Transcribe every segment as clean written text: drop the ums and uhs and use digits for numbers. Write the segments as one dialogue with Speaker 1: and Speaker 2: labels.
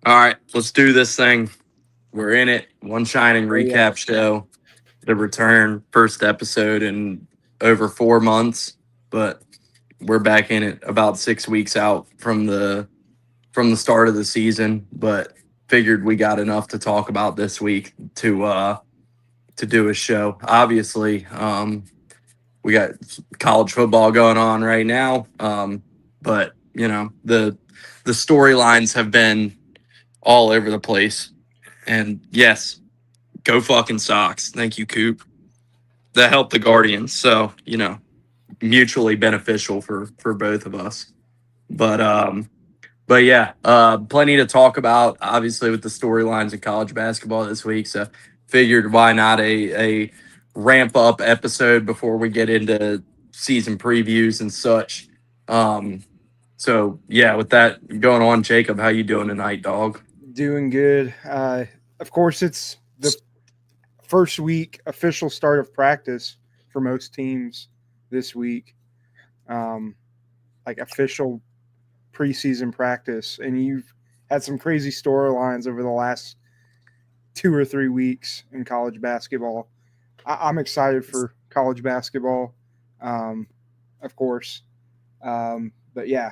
Speaker 1: All right, let's do this thing. We're in it. One Shining
Speaker 2: Oh yeah.
Speaker 1: recap show. The return, first episode in over 4 months, but we're back in it about 6 weeks out from the start of the season. But figured we got enough to talk about this week to do a show. Obviously, we got college football going on right now, but the storylines have been all over the place. And yes, go fucking Sox. Thank you, Coop. That helped the Guardians. So, mutually beneficial for both of us. But yeah, plenty to talk about, obviously, with the storylines in college basketball this week. So figured why not a ramp up episode before we get into season previews and such. So yeah, with that going on, Jacob, how you doing tonight, dog?
Speaker 2: Doing good. Of course, it's the first week official start of practice for most teams this week. Um, like official preseason practice, and you've had some crazy storylines over the last 2 or 3 weeks in college basketball. I'm excited for college basketball, um, of course. But yeah,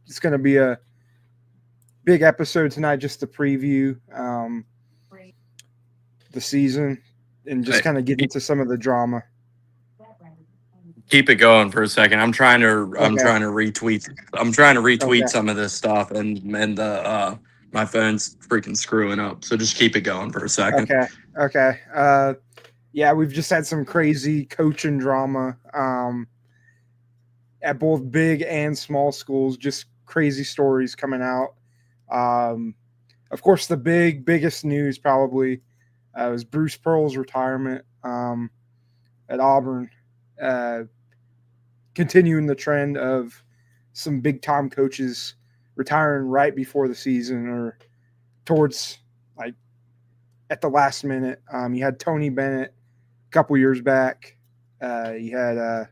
Speaker 2: it's going to be a big episode tonight just to preview the season and just
Speaker 1: Hey,
Speaker 2: kind of get into some of the drama.
Speaker 1: keep it going for a second. I'm
Speaker 2: Okay.
Speaker 1: trying to retweet. I'm trying to retweet
Speaker 2: Okay.
Speaker 1: some of this stuff, and my phone's freaking screwing up. So just keep it going for a second.
Speaker 2: Okay. Okay. Yeah, we've just had some crazy coaching drama at both big and small schools. Just crazy stories coming out. Um, of course, the biggest news probably was Bruce Pearl's retirement at Auburn, uh, continuing the trend of some big time coaches retiring right before the season or towards like at the last minute. You had Tony Bennett a couple years back. You had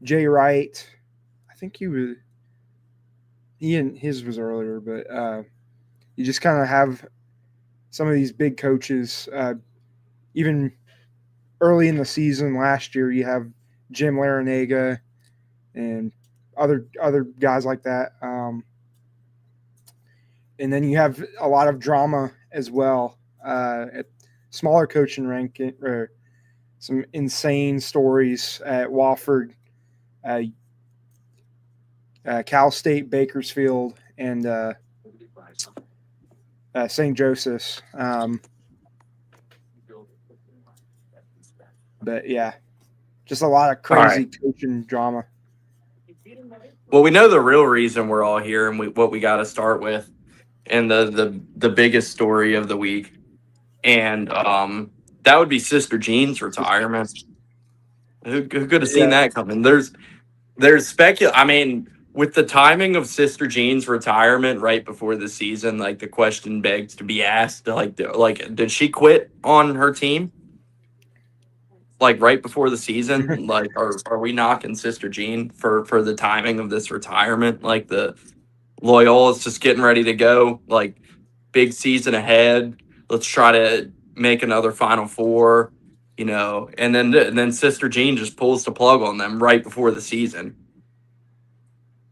Speaker 2: Jay Wright. I think he and his was earlier, but you just kind of have some of these big coaches. Even early in the season last year, you have Jim Larinaga and other guys like that. And then you have a lot of drama as well at smaller coaching ranking, or some insane stories at Wofford, uh, Cal State Bakersfield, and St. Joseph's. But yeah, just a lot of
Speaker 1: All right.
Speaker 2: crazy coaching drama.
Speaker 1: Well, we know the real reason we're all here, and what we got to start with, and the biggest story of the week, and that would be Sister Jean's retirement. Who could have seen
Speaker 2: Yeah,
Speaker 1: that coming? I mean, with the timing of Sister Jean's retirement right before the season, like the question begs to be asked, like did she quit on her team like right before the season? Like, are we knocking Sister Jean for the timing of this retirement? Like the Loyola's just getting ready to go, like big season ahead. Let's try to make another Final Four, and then Sister Jean just pulls the plug on them right before the season.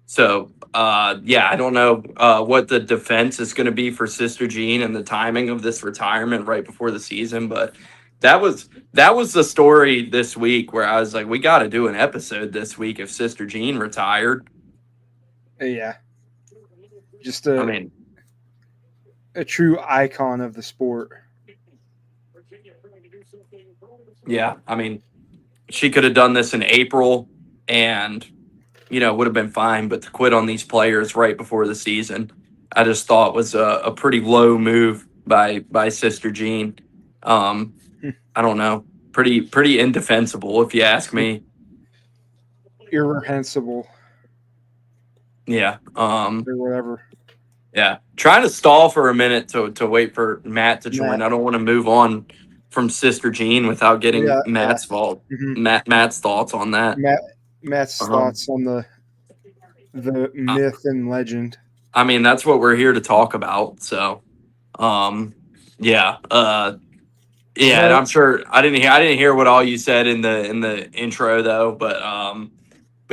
Speaker 1: So, yeah, I don't know what the defense is going to be for Sister Jean and the timing of this retirement right before the season, but that was the story this week where I was like, we got to do an episode this week if Sister Jean retired.
Speaker 2: yeah, just
Speaker 1: I mean,
Speaker 2: a true icon of the sport.
Speaker 1: yeah, I mean, she could have done this in April and would have been fine, but to quit on these players right before the season, I just thought was a pretty low move by Sister Jean. I don't know, pretty indefensible if you ask me.
Speaker 2: Irreprehensible
Speaker 1: Yeah.
Speaker 2: or whatever.
Speaker 1: Yeah. Trying to stall for a minute to wait for Matt to join.
Speaker 2: Matt.
Speaker 1: I don't want to move on from Sister Jean without getting
Speaker 2: Yeah, yeah. hmm
Speaker 1: Matt's thoughts on that.
Speaker 2: Matt's
Speaker 1: Um,
Speaker 2: thoughts on the myth and legend.
Speaker 1: I mean, that's what we're here to talk about. So, yeah, yeah, and
Speaker 2: Well,
Speaker 1: I'm sure I didn't hear what all you said in the intro though, but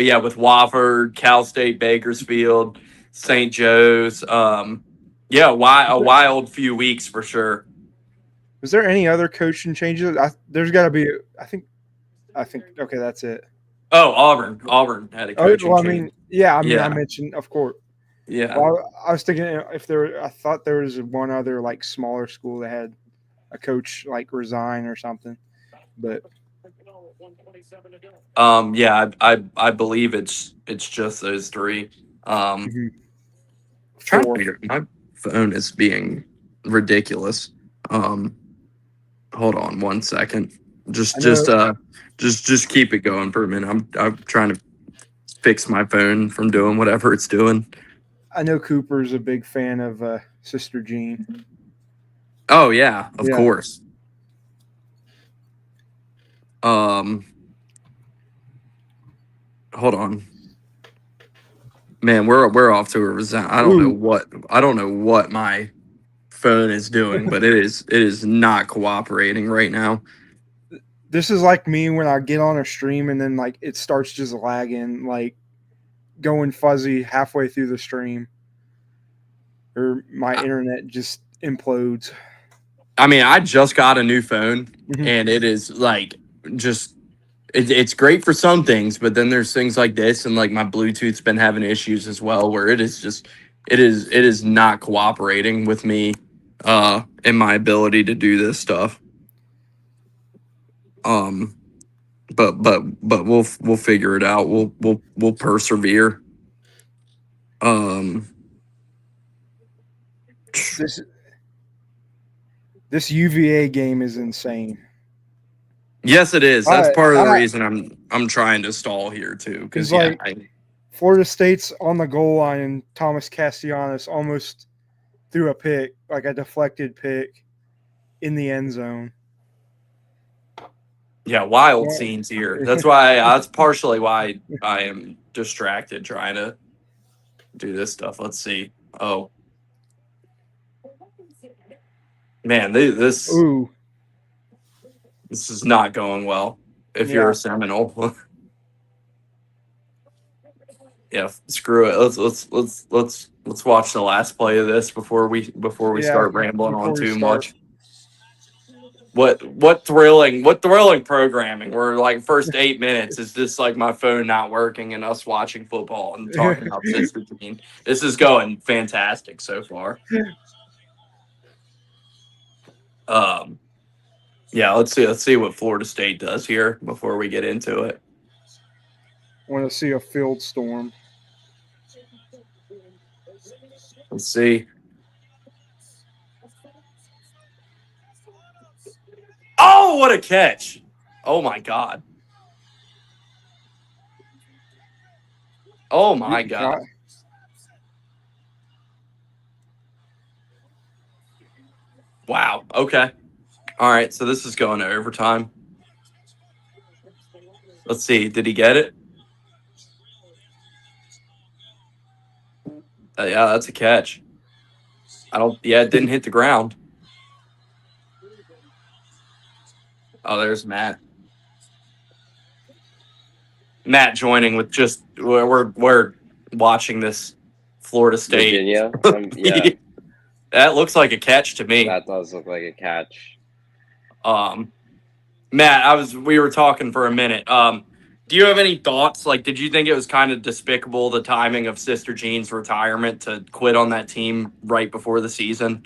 Speaker 1: yeah, with Wofford, Cal State Bakersfield, St. Joe's, yeah, a wild few weeks for sure.
Speaker 2: was there any other coaching changes? There's got to be. I think. Okay, that's it.
Speaker 1: Oh, Auburn had a
Speaker 2: Oh
Speaker 1: coaching
Speaker 2: well, I
Speaker 1: change.
Speaker 2: mean, yeah. I mean, I
Speaker 1: Yeah,
Speaker 2: mentioned, of course.
Speaker 1: yeah.
Speaker 2: Well, I was thinking if there. I thought there was one other like smaller school that had a coach like resign or something, but
Speaker 1: Yeah, I believe it's just those three.
Speaker 2: mhm,
Speaker 1: Trying to
Speaker 2: four.
Speaker 1: figure my phone is being ridiculous. Um, hold on one second.
Speaker 2: I know.
Speaker 1: Just keep it going for a minute. I'm trying to fix my phone from doing whatever it's doing.
Speaker 2: I know Cooper's a big fan of Sister Jean.
Speaker 1: Oh yeah, of
Speaker 2: Yeah.
Speaker 1: course. Um, hold on. Man, we're off to a resign.
Speaker 2: Ooh,
Speaker 1: I don't know what my phone is doing, but it is not cooperating right now.
Speaker 2: this is like me when I get on a stream and then like it starts just lagging, like going fuzzy halfway through the stream, or my
Speaker 1: I,
Speaker 2: internet just implodes.
Speaker 1: I mean, I just got a new phone
Speaker 2: Mhm.
Speaker 1: and it is like just it's great for some things, but then there's things like this and like my Bluetooth's been having issues as well where it is just it is not cooperating with me in my ability to do this stuff. Um but we'll figure it out. We'll persevere. Um
Speaker 2: This this UVA game is insane.
Speaker 1: yes it is. That's
Speaker 2: I
Speaker 1: part of the
Speaker 2: I
Speaker 1: reason I'm trying to stall here too
Speaker 2: is
Speaker 1: cuz yeah,
Speaker 2: like Florida State's on the goal line and Thomas Castellanos almost threw a pick, like a deflected pick in the end zone.
Speaker 1: yeah, wild
Speaker 2: Yeah.
Speaker 1: scenes here. That's partially why I am distracted trying to do this stuff. Let's see. Oh, man,
Speaker 2: Ooh,
Speaker 1: this is not going well. If you're
Speaker 2: yeah,
Speaker 1: a Seminole, yeah, screw it. Let's watch the last play of this before we
Speaker 2: yeah.
Speaker 1: start rambling on
Speaker 2: Before we
Speaker 1: too
Speaker 2: start,
Speaker 1: much. What thrilling programming. We're like first 8 minutes is just like my phone not working and us watching football and talking about sister team. This is going fantastic so far. Um, yeah, let's see what Florida State does here before we get into it.
Speaker 2: want to see a field storm.
Speaker 1: Let's see. Oh, what a catch! Oh my god! Oh my god! Wow. Okay. All right. So this is going to overtime. Let's see. Did he get it? Yeah, that's a catch. I don't. Yeah, it didn't hit the ground. Oh, there's Matt. Matt joining with just we're watching this Florida State.
Speaker 3: Virginia. Yeah,
Speaker 1: That looks like a catch to me.
Speaker 3: that does look like a catch.
Speaker 1: Um, Matt, we were talking for a minute. Do you have any thoughts? Like, did you think it was kind of despicable the timing of Sister Jean's retirement to quit on that team right before the season?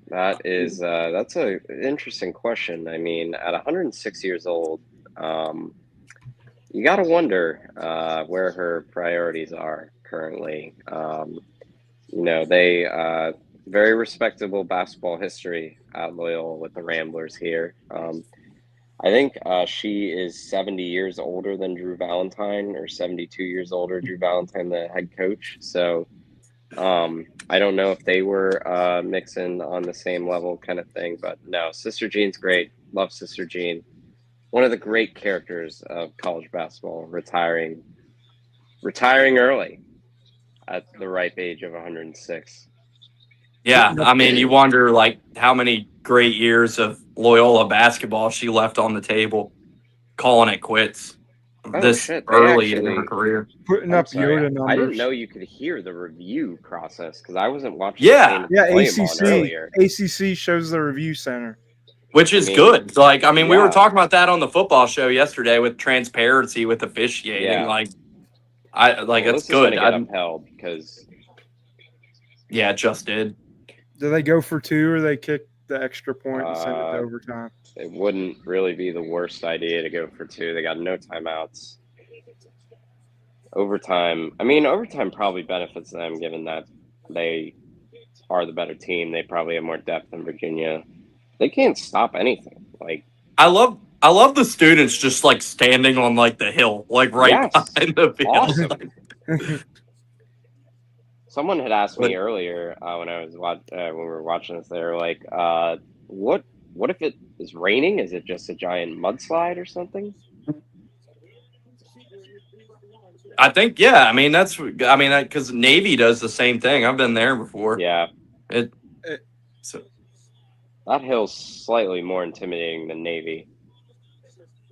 Speaker 3: That's a interesting question. I mean, at 106 years old, you got to wonder where her priorities are currently. They very respectable basketball history at Loyola with the Ramblers here. I think she is 70 years older than Drew Valentine, or 72 years older, Drew Valentine, the head coach. So I don't know if they were mixing on the same level kind of thing, but no, Sister Jean's great. Love Sister Jean. One of the great characters of college basketball, retiring early. at the ripe age of 106.
Speaker 1: Yeah, I mean, you wonder like how many great years of Loyola basketball she left on the table, calling it quits
Speaker 3: Oh
Speaker 1: this
Speaker 3: shit! They
Speaker 1: early in her
Speaker 3: actually.
Speaker 1: career.
Speaker 2: Putting
Speaker 3: I'm
Speaker 2: up
Speaker 3: sorry.
Speaker 2: Yoda
Speaker 3: I didn't
Speaker 2: numbers.
Speaker 3: know you could hear the review process because I wasn't watching the
Speaker 1: Yeah,
Speaker 3: same
Speaker 2: Yeah,
Speaker 3: play I'm on earlier.
Speaker 2: ACC shows the review center.
Speaker 1: which
Speaker 3: I
Speaker 1: is
Speaker 3: mean,
Speaker 1: good. Like, I mean, we were
Speaker 3: yeah,
Speaker 1: talking about that on the football show yesterday with transparency with officiating.
Speaker 3: yeah.
Speaker 1: Like, I like
Speaker 3: Well,
Speaker 1: that's
Speaker 3: this is going
Speaker 1: good.
Speaker 3: to get upheld because
Speaker 1: Yeah, it just did.
Speaker 2: Do they go for 2 or they kick the extra point and send it to
Speaker 3: uh,
Speaker 2: overtime?
Speaker 3: it wouldn't really be the worst idea to go for 2. They got no timeouts. Overtime. I mean, overtime probably benefits them given that they are the better team. They probably have more depth than Virginia. They can't stop anything. Like,
Speaker 1: I love the students just like standing on like the hill, like right
Speaker 3: yes,
Speaker 1: behind the field.
Speaker 3: awesome. Someone had asked me
Speaker 1: But-
Speaker 3: earlier when I was when we were watching this. They were like, what if it is raining? Is it just a giant mudslide or something?"
Speaker 1: I think, yeah. I mean, because Navy does the same thing. I've been there before.
Speaker 3: Yeah,
Speaker 1: It, so
Speaker 3: that hill's slightly more intimidating than Navy.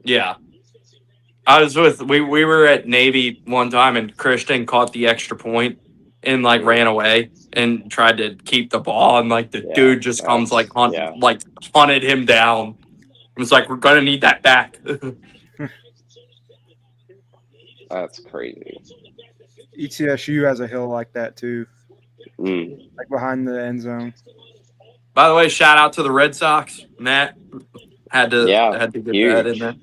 Speaker 1: yeah. We were at Navy one time and Christian caught the extra point and like ran away and tried to keep the ball and like the
Speaker 3: Yeah,
Speaker 1: dude just comes like
Speaker 3: yeah.
Speaker 1: hunted him down. It was like, we're gonna need that back.
Speaker 3: That's crazy.
Speaker 2: ETSU has a hill like that too,
Speaker 3: Mm.
Speaker 2: like behind the end zone.
Speaker 1: By the way, shout out to the Red Sox. Matt had to get that in there.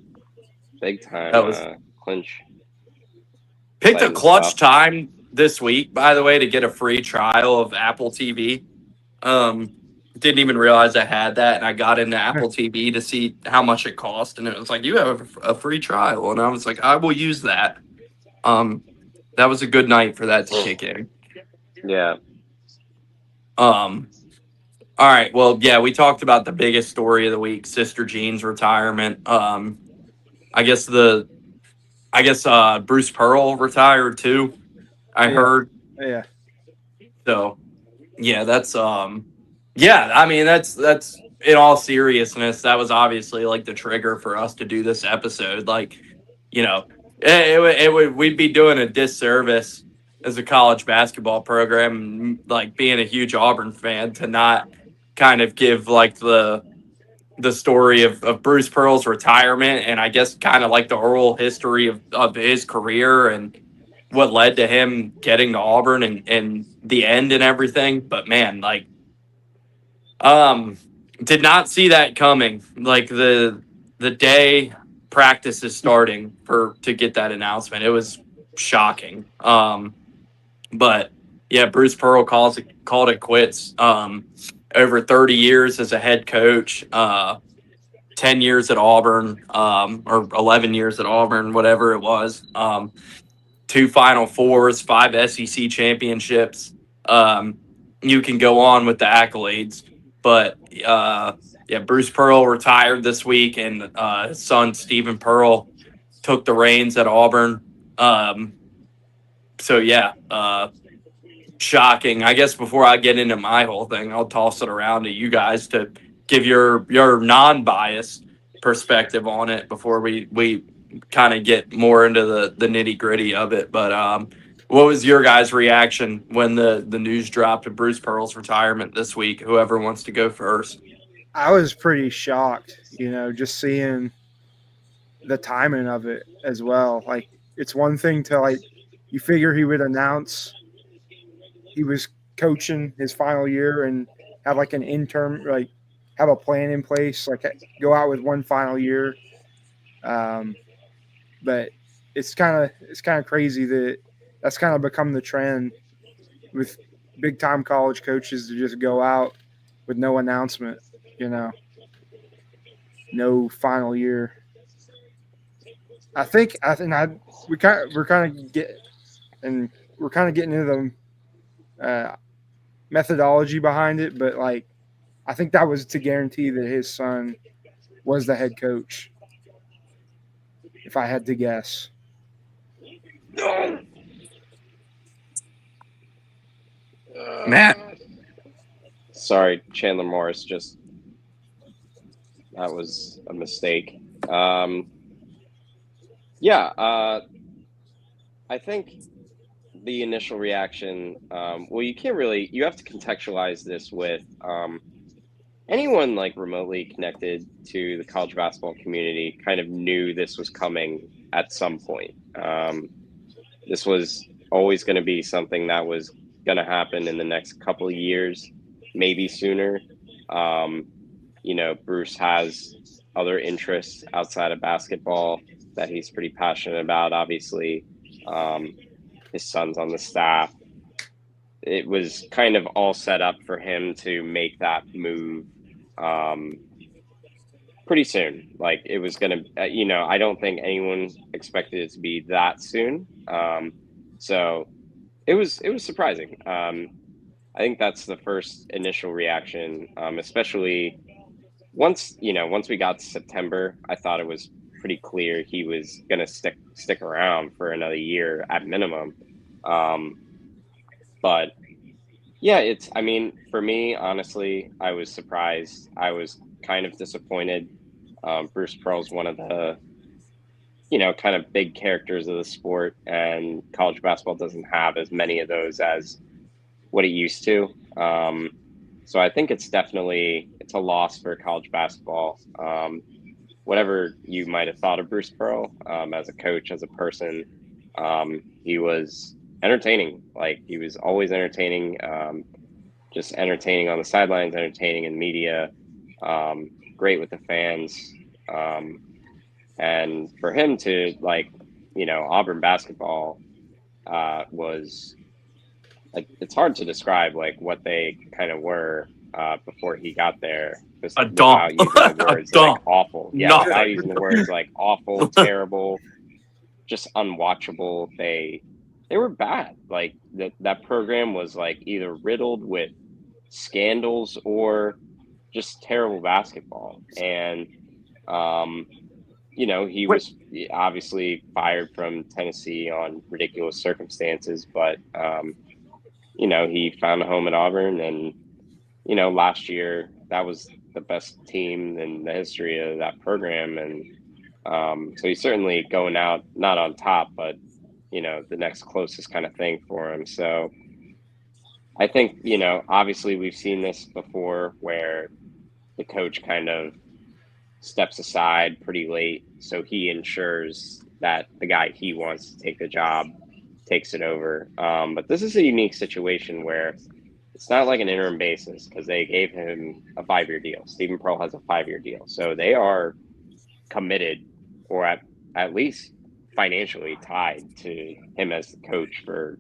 Speaker 3: Big time
Speaker 1: That was
Speaker 3: clinch.
Speaker 1: picked a
Speaker 3: Exciting
Speaker 1: clutch
Speaker 3: stuff.
Speaker 1: time this week, by the way, to get a free trial of Apple TV. Didn't even realize I had that, and I got into Apple TV to see how much it cost, and it was like, you have a free trial, and I was like, I will use that. That was a good night for that to kick in.
Speaker 3: Yeah.
Speaker 1: All right, well, yeah, we talked about the biggest story of the week, Sister Jean's retirement. I guess Bruce Pearl retired too. I heard.
Speaker 2: Yeah.
Speaker 1: So, yeah, that's yeah, I mean that's in all seriousness, that was obviously like the trigger for us to do this episode. Like, you know, we'd be doing a disservice as a college basketball program, like being a huge Auburn fan, to not kind of give like the story of Bruce Pearl's retirement, and I guess kind of like the oral history of his career and what led to him getting to Auburn and the end and everything. But man, like, did not see that coming. Like the day practice is starting to get that announcement, it was shocking. But yeah, Bruce Pearl called it quits. Over 30 years as a head coach, 10 years at Auburn, or 11 years at Auburn, whatever it was. 2 Final Fours, 5 SEC championships. You can go on with the accolades, but yeah, Bruce Pearl retired this week, and his son Stephen Pearl took the reins at Auburn. So yeah, shocking. I guess before I get into my whole thing, I'll toss it around to you guys to give your non-biased perspective on it before we kind of get more into the nitty-gritty of it. But what was your guys' reaction when the news dropped of Bruce Pearl's retirement this week? Whoever wants to go first.
Speaker 2: I was pretty shocked, just seeing the timing of it as well. Like, it's one thing to, like, you figure he would announce he was coaching his final year and have like an interim, like have a plan in place, like go out with one final year. But it's kind of crazy that that's kind of become the trend with big time college coaches to just go out with no announcement, no final year. We're kind of getting into the methodology behind it, but like I think that was to guarantee that his son was the head coach, if I had to guess.
Speaker 1: Matt.
Speaker 3: Sorry, Chandler Morris. That was a mistake. I think the initial reaction. Well, you have to contextualize this with anyone like remotely connected to the college basketball community kind of knew this was coming at some point. This was always going to be something that was going to happen in the next couple of years, maybe sooner. Bruce has other interests outside of basketball that he's pretty passionate about, obviously. His son's on the staff. It was kind of all set up for him to make that move pretty soon. Like it was going to, I don't think anyone expected it to be that soon. So it was surprising. I think that's the first initial reaction, especially once we got to September. I thought it was pretty clear he was going to stick around for another year at minimum. But yeah, for me, honestly, I was surprised. I was kind of disappointed. Bruce Pearl's one of the, kind of big characters of the sport, and college basketball doesn't have as many of those as what it used to. So I think it's a loss for college basketball. Whatever you might have thought of Bruce Pearl as a coach, as a person, he was entertaining. Like he was always entertaining, just entertaining on the sidelines, entertaining in media, great with the fans. And for him to Auburn basketball was, it's hard to describe like what they kind of were before he got there.
Speaker 1: A dump.
Speaker 3: Without using the words like awful. Yeah,
Speaker 1: Nothing.
Speaker 3: without using the words like awful, terrible, just unwatchable. They were bad. Like that program was like either riddled with scandals or just terrible basketball. And he was obviously fired from Tennessee on ridiculous circumstances, but he found a home at Auburn, and last year that was the best team in the history of that program. And so he's certainly going out not on top, but the next closest kind of thing for him. So I think obviously we've seen this before where the coach kind of steps aside pretty late, so he ensures that the guy he wants to take the job takes it over. But this is a unique situation where it's not like an interim basis, because they gave him a 5-year deal. Stephen Pearl has a 5-year deal. So they are committed, or at least financially tied to him as the coach for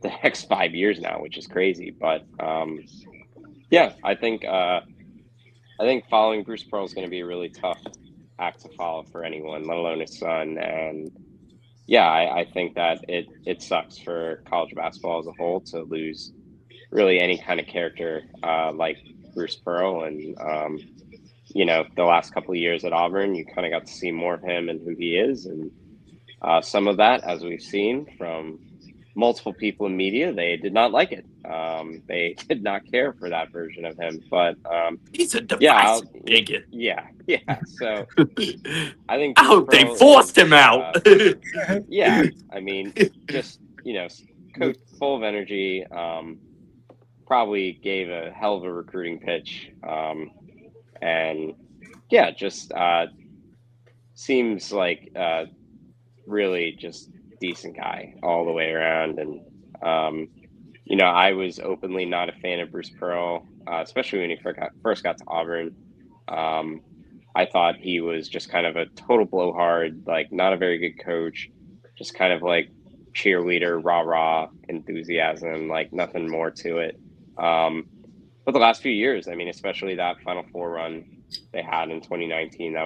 Speaker 3: the next 5 years now, which is crazy. But I think following Bruce Pearl is going to be a really tough act to follow for anyone, let alone his son. And I think that it sucks for college basketball as a whole to lose really any kind of character like Bruce Pearl. And the last couple of years at Auburn, you kind of got to see more of him and who he is. And some of that, as we've seen from multiple people in media, they did not like it. They did not care for that version of him. But
Speaker 1: he's a divisive bigot.
Speaker 3: Yeah. So I think
Speaker 1: I hope they forced him out.
Speaker 3: Just coach full of energy. Probably gave a hell of a recruiting pitch. Seems like really just decent guy all the way around. And I was openly not a fan of Bruce Pearl, especially when he first got to Auburn. I thought he was just kind of a total blowhard, like not a very good coach, just kind of like cheerleader, rah enthusiasm, like nothing more to it. But the last few years, especially that Final Four run they had in 2019, that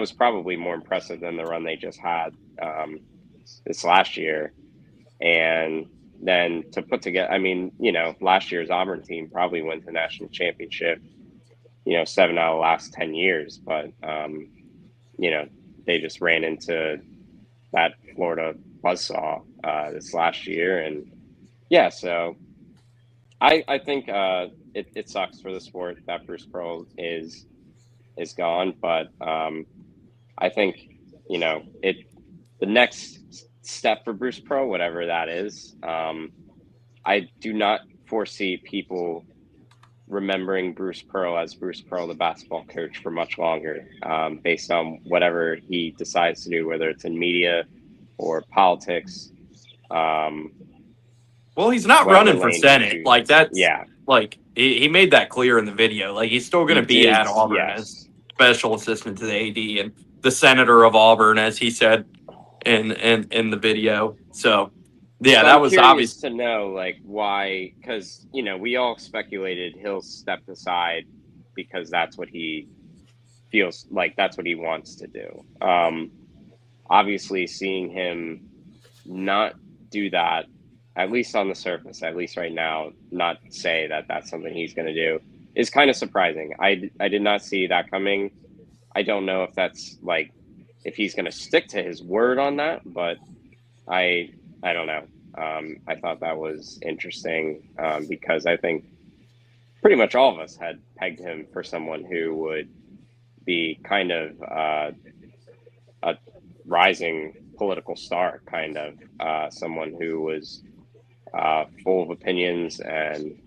Speaker 3: was probably more impressive than the run they just had this last year. And then to put together, last year's Auburn team probably went to the national championship, 7 out of the last 10 years. But, they just ran into that Florida buzzsaw this last year. And, yeah, so I think it sucks for the sport that Bruce Pearl is gone, but I think the next step for Bruce Pearl, whatever that is, I do not foresee people remembering Bruce Pearl as Bruce Pearl, the basketball coach, for much longer, based on whatever he decides to do, whether it's in media or politics.
Speaker 1: Well, he's not
Speaker 3: Whatever
Speaker 1: running for
Speaker 3: lane he
Speaker 1: Senate. Like,
Speaker 3: chooses.
Speaker 1: that's
Speaker 3: Yeah,
Speaker 1: like he made that clear in the video. Like, he's still going
Speaker 3: he
Speaker 1: to be
Speaker 3: did.
Speaker 1: at Auburn as
Speaker 3: Yes.
Speaker 1: special assistant to the AD and the senator of Auburn, as he said in the video. So, yeah,
Speaker 3: So
Speaker 1: that
Speaker 3: I'm
Speaker 1: was
Speaker 3: curious
Speaker 1: obvious.
Speaker 3: to know, like, why, because, we all speculated he'll step aside because that's what he feels like, that's what he wants to do. Obviously, seeing him not do that, at least on the surface, at least right now, not say that that's something he's going to do, is kind of surprising. I did not see that coming. I don't know if that's like, if he's going to stick to his word on that, but I don't know. I thought that was interesting because I think pretty much all of us had pegged him for someone who would be kind of a rising political star, kind of someone who was full of opinions and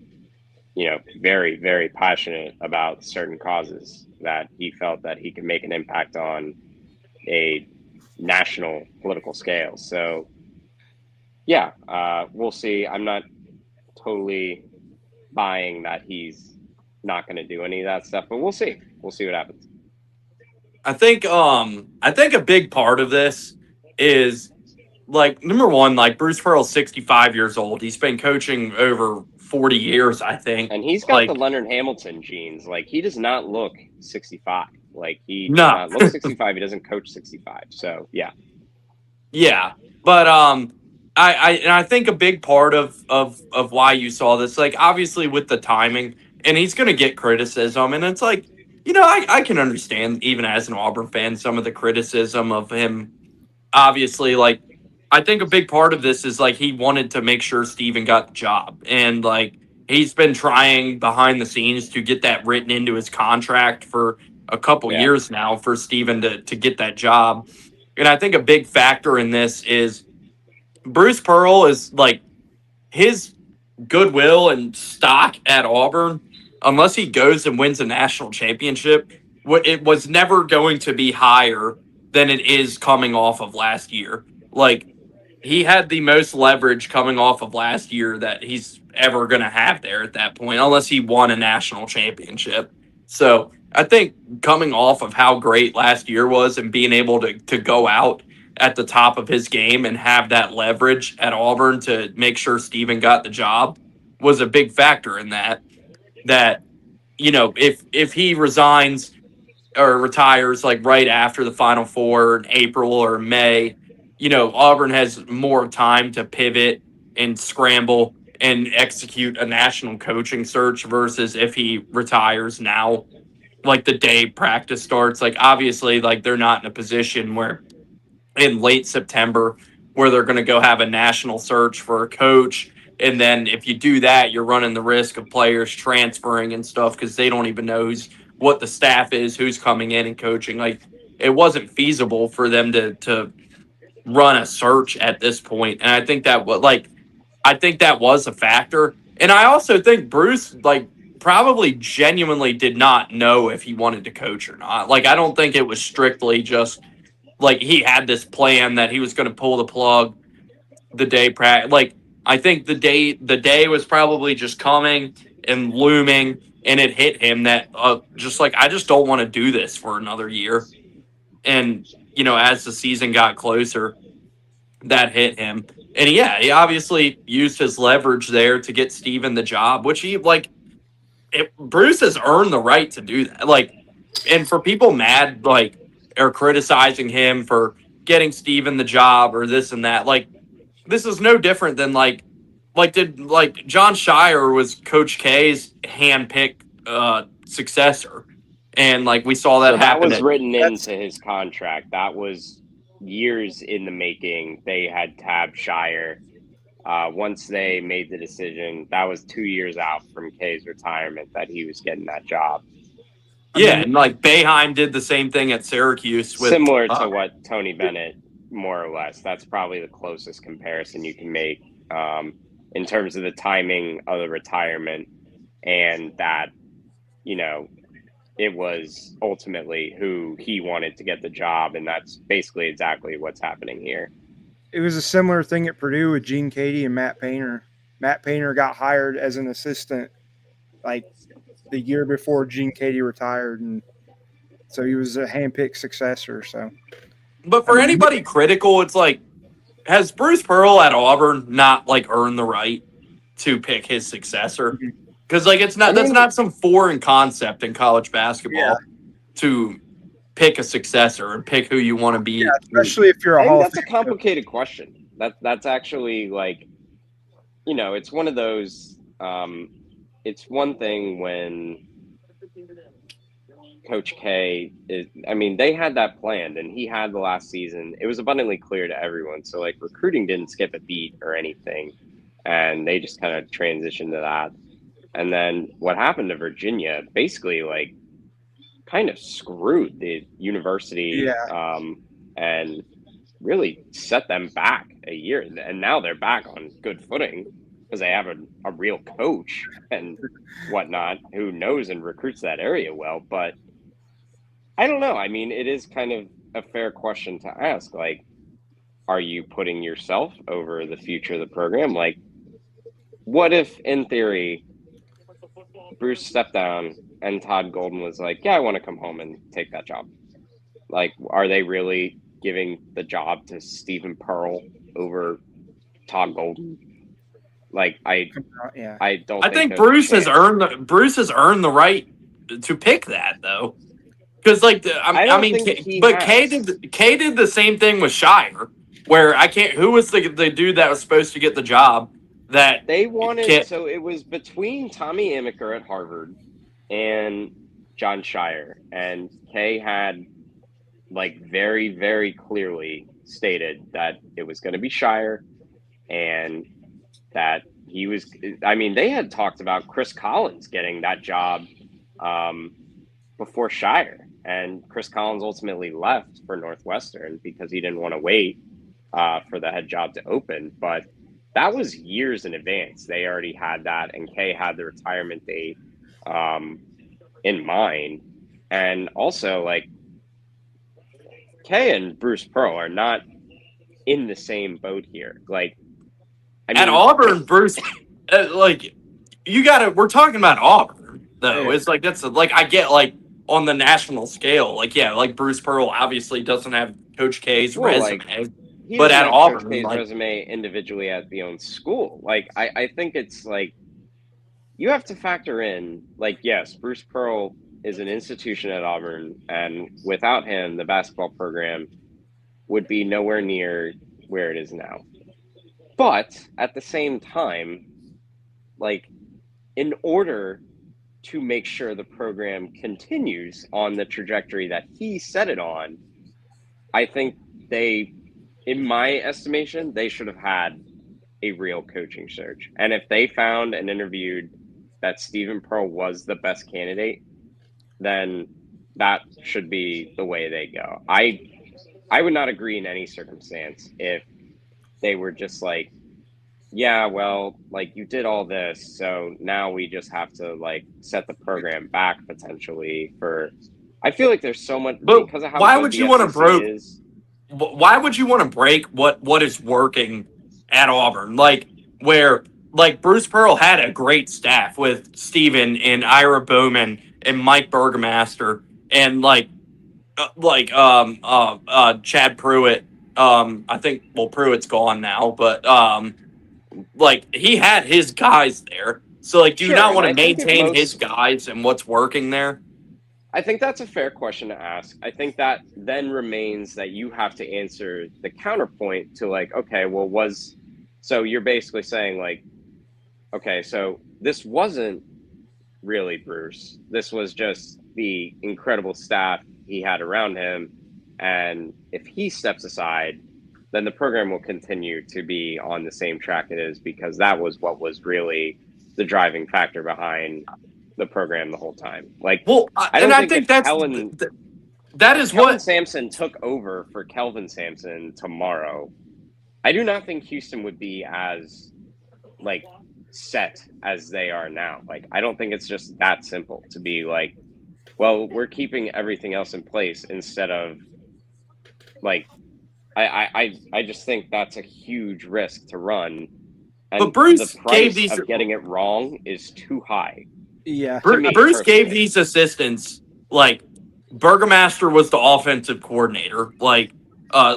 Speaker 3: very, very passionate about certain causes that he felt that he could make an impact on a national political scale. So yeah, we'll see. I'm not totally buying that he's not going to do any of that stuff, but we'll see. We'll see what happens.
Speaker 1: I think a big part of this is, like, number one, like, Bruce Pearl's 65 years old. He's been coaching over 40 years, I think.
Speaker 3: And he's got the
Speaker 1: Like,
Speaker 3: Leonard Hamilton genes. Like, he does not look 65. Like, he does
Speaker 1: no.
Speaker 3: not look 65. He doesn't coach 65. So, yeah.
Speaker 1: Yeah. But I think a big part of why you saw this, like, obviously with the timing, and he's gonna get criticism, and it's like, I can understand, even as an Auburn fan, some of the criticism of him. Obviously, like, I think a big part of this is, like, he wanted to make sure Steven got the job. And, like, he's been trying behind the scenes to get that written into his contract for a couple
Speaker 3: Yeah.
Speaker 1: years now for Steven to get that job. And I think a big factor in this is Bruce Pearl is, like, his goodwill and stock at Auburn, unless he goes and wins a national championship, it was never going to be higher than it is coming off of last year. Like, he had the most leverage coming off of last year that he's ever going to have there at that point, unless he won a national championship. So I think coming off of how great last year was and being able to go out at the top of his game and have that leverage at Auburn to make sure Steven got the job was a big factor in that. That, if he resigns or retires, like, right after the Final Four in April or May, Auburn has more time to pivot and scramble and execute a national coaching search versus if he retires now, like, the day practice starts. Like, obviously, like, they're not in a position where in late September where they're going to go have a national search for a coach. And then if you do that, you're running the risk of players transferring and stuff because they don't even know what the staff is, who's coming in and coaching. Like, it wasn't feasible for them to run a search at this point. And I think that was a factor. And I also think Bruce, like, probably genuinely did not know if he wanted to coach or not. Like, I don't think it was strictly just like he had this plan that he was going to pull the plug the day practice. Like, I think the day was probably just coming and looming, and it hit him that just like, I just don't want to do this for another year. And as the season got closer, that hit him. And yeah, he obviously used his leverage there to get Steven the job, which he, like, Bruce has earned the right to do that. Like, and for people mad, like, or criticizing him for getting Steven the job or this and that, like, this is no different than did John Shire was Coach K's handpicked successor, and, like, we saw that
Speaker 3: So that
Speaker 1: happen.
Speaker 3: was written into his contract. That was years in the making. They had Tab Shire once they made the decision, that was 2 years out from Kay's retirement that he was getting that job.
Speaker 1: Yeah, and like Boeheim did the same thing at Syracuse with
Speaker 3: Similar to what Tony Bennett, more or less. That's probably the closest comparison you can make in terms of the timing of the retirement, and that, you know, it was ultimately who he wanted to get the job, and that's basically exactly what's happening here.
Speaker 2: It was a similar thing at Purdue with Gene Cady and Matt Painter. Matt Painter got hired as an assistant like the year before Gene Cady retired, and so he was a handpicked successor. So,
Speaker 1: But for anybody critical, it's like, has Bruce Pearl at Auburn not like earned the right to pick his successor? Because like that's not some foreign concept in college basketball to pick a successor and pick who you want to be.
Speaker 2: Yeah, especially if you're a Hall of
Speaker 3: That's a complicated question. That's actually like, you know, it's one of those. It's one thing when Coach K is. I mean, they had that planned, and he had the last season. It was abundantly clear to everyone. So like, recruiting didn't skip a beat or anything, and they just kind of transitioned to that. And then what happened to Virginia basically like kind of screwed the university and really set them back a year. And now they're back on good footing because they have a real coach and whatnot who knows and recruits that area well. But I don't know. I mean, it is kind of a fair question to ask. Like, are you putting yourself over the future of the program? Like, what if, in theory, Bruce stepped down and Todd Golden was like, yeah, I want to come home and take that job? Like, are they really giving the job to Stephen Pearl over Todd Golden? Like, I don't.
Speaker 1: I think Bruce has earned the right to pick that though, because like Kay did the same thing with Shire, where I can't. Who was the dude that was supposed to get the job? That
Speaker 3: they wanted, so it was between Tommy Amaker at Harvard and John Shire, and Kay had like very, very clearly stated that it was going to be Shire, and that he was. I mean, they had talked about Chris Collins getting that job before Shire, and Chris Collins ultimately left for Northwestern because he didn't want to wait for the head job to open, but that was years in advance. They already had that, and Kay had the retirement date in mind. And also, like, Kay and Bruce Pearl are not in the same boat here. Like, I mean,
Speaker 1: at Auburn, Bruce, like, we're talking about Auburn, though. Yeah. It's like, that's like, I get, like, on the national scale, like, yeah, like, Bruce Pearl obviously doesn't have Coach K's resume.
Speaker 3: Like, but at Auburn, his resume individually at the own school. Like, I think it's like you have to factor in, like, yes, Bruce Pearl is an institution at Auburn, and without him, the basketball program would be nowhere near where it is now. But at the same time, like, in order to make sure the program continues on the trajectory that he set it on, I think in my estimation, they should have had a real coaching search. And if they found and interviewed that Stephen Pearl was the best candidate, then that should be the way they go. I would not agree in any circumstance if they were just like, yeah, well, like, you did all this, so now we just have to, like, set the program back potentially for. I feel like there's so much,
Speaker 1: but
Speaker 3: because of how
Speaker 1: why would you want to break?
Speaker 3: Is,
Speaker 1: why would you want to break what is working at Auburn? Like, where, like, Bruce Pearl had a great staff with Steven and Ira Bowman and Mike Burgomaster and Chad Pruitt. I think, well, Pruitt's gone now, but like, he had his guys there. So, like, do you not want to maintain his guys and what's working there?
Speaker 3: I think that's a fair question to ask. I think that then remains that you have to answer the counterpoint to, like, okay, well, so you're basically saying, like, okay, so this wasn't really Bruce. This was just the incredible staff he had around him. And if he steps aside, then the program will continue to be on the same track it is, because that was what was really the driving factor behind the program the whole time. Like,
Speaker 1: Well,
Speaker 3: I don't think if
Speaker 1: that is
Speaker 3: Kelvin
Speaker 1: what
Speaker 3: Sampson took over for Kelvin Sampson tomorrow, I do not think Houston would be as like set as they are now. Like, I don't think it's just that simple to be like, well, we're keeping everything else in place instead of like, I just think that's a huge risk to run. And
Speaker 1: But Bruce
Speaker 3: the
Speaker 1: gave
Speaker 3: price
Speaker 1: these
Speaker 3: of getting it wrong is too high.
Speaker 2: Yeah.
Speaker 3: To me,
Speaker 1: Bruce gave
Speaker 3: personally.
Speaker 1: these assistants, like Burgermaster was the offensive coordinator, like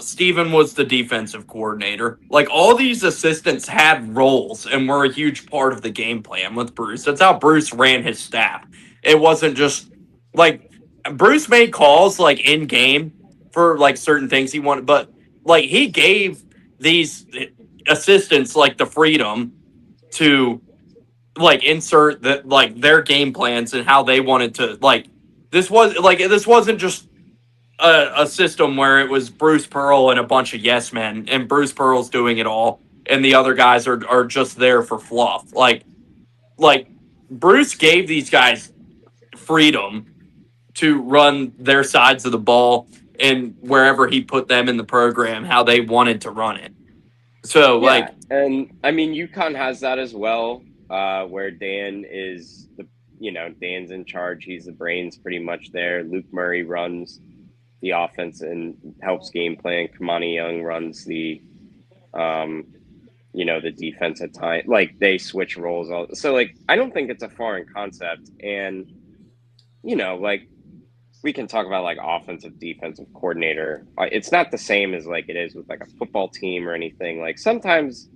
Speaker 1: Steven was the defensive coordinator. Like all these assistants had roles and were a huge part of the game plan with Bruce. That's how Bruce ran his staff. It wasn't just like Bruce made calls like in game for like certain things he wanted, but like he gave these assistants like the freedom to like insert that like their game plans and how they wanted to like this wasn't just a system where it was Bruce Pearl and a bunch of yes men and Bruce Pearl's doing it all and the other guys are just there for fluff. Like Bruce gave these guys freedom to run their sides of the ball and wherever he put them in the program how they wanted to run it. So
Speaker 3: Yeah,
Speaker 1: like
Speaker 3: and I mean UConn has that as well, where Dan is Dan's in charge. He's the brains pretty much there. Luke Murray runs the offense and helps game plan. Kamani Young runs the the defense at times. Like they switch roles all, so like I don't think it's a foreign concept. And like we can talk about like offensive defensive coordinator. It's not the same as like it is with like a football team or anything. Like sometimes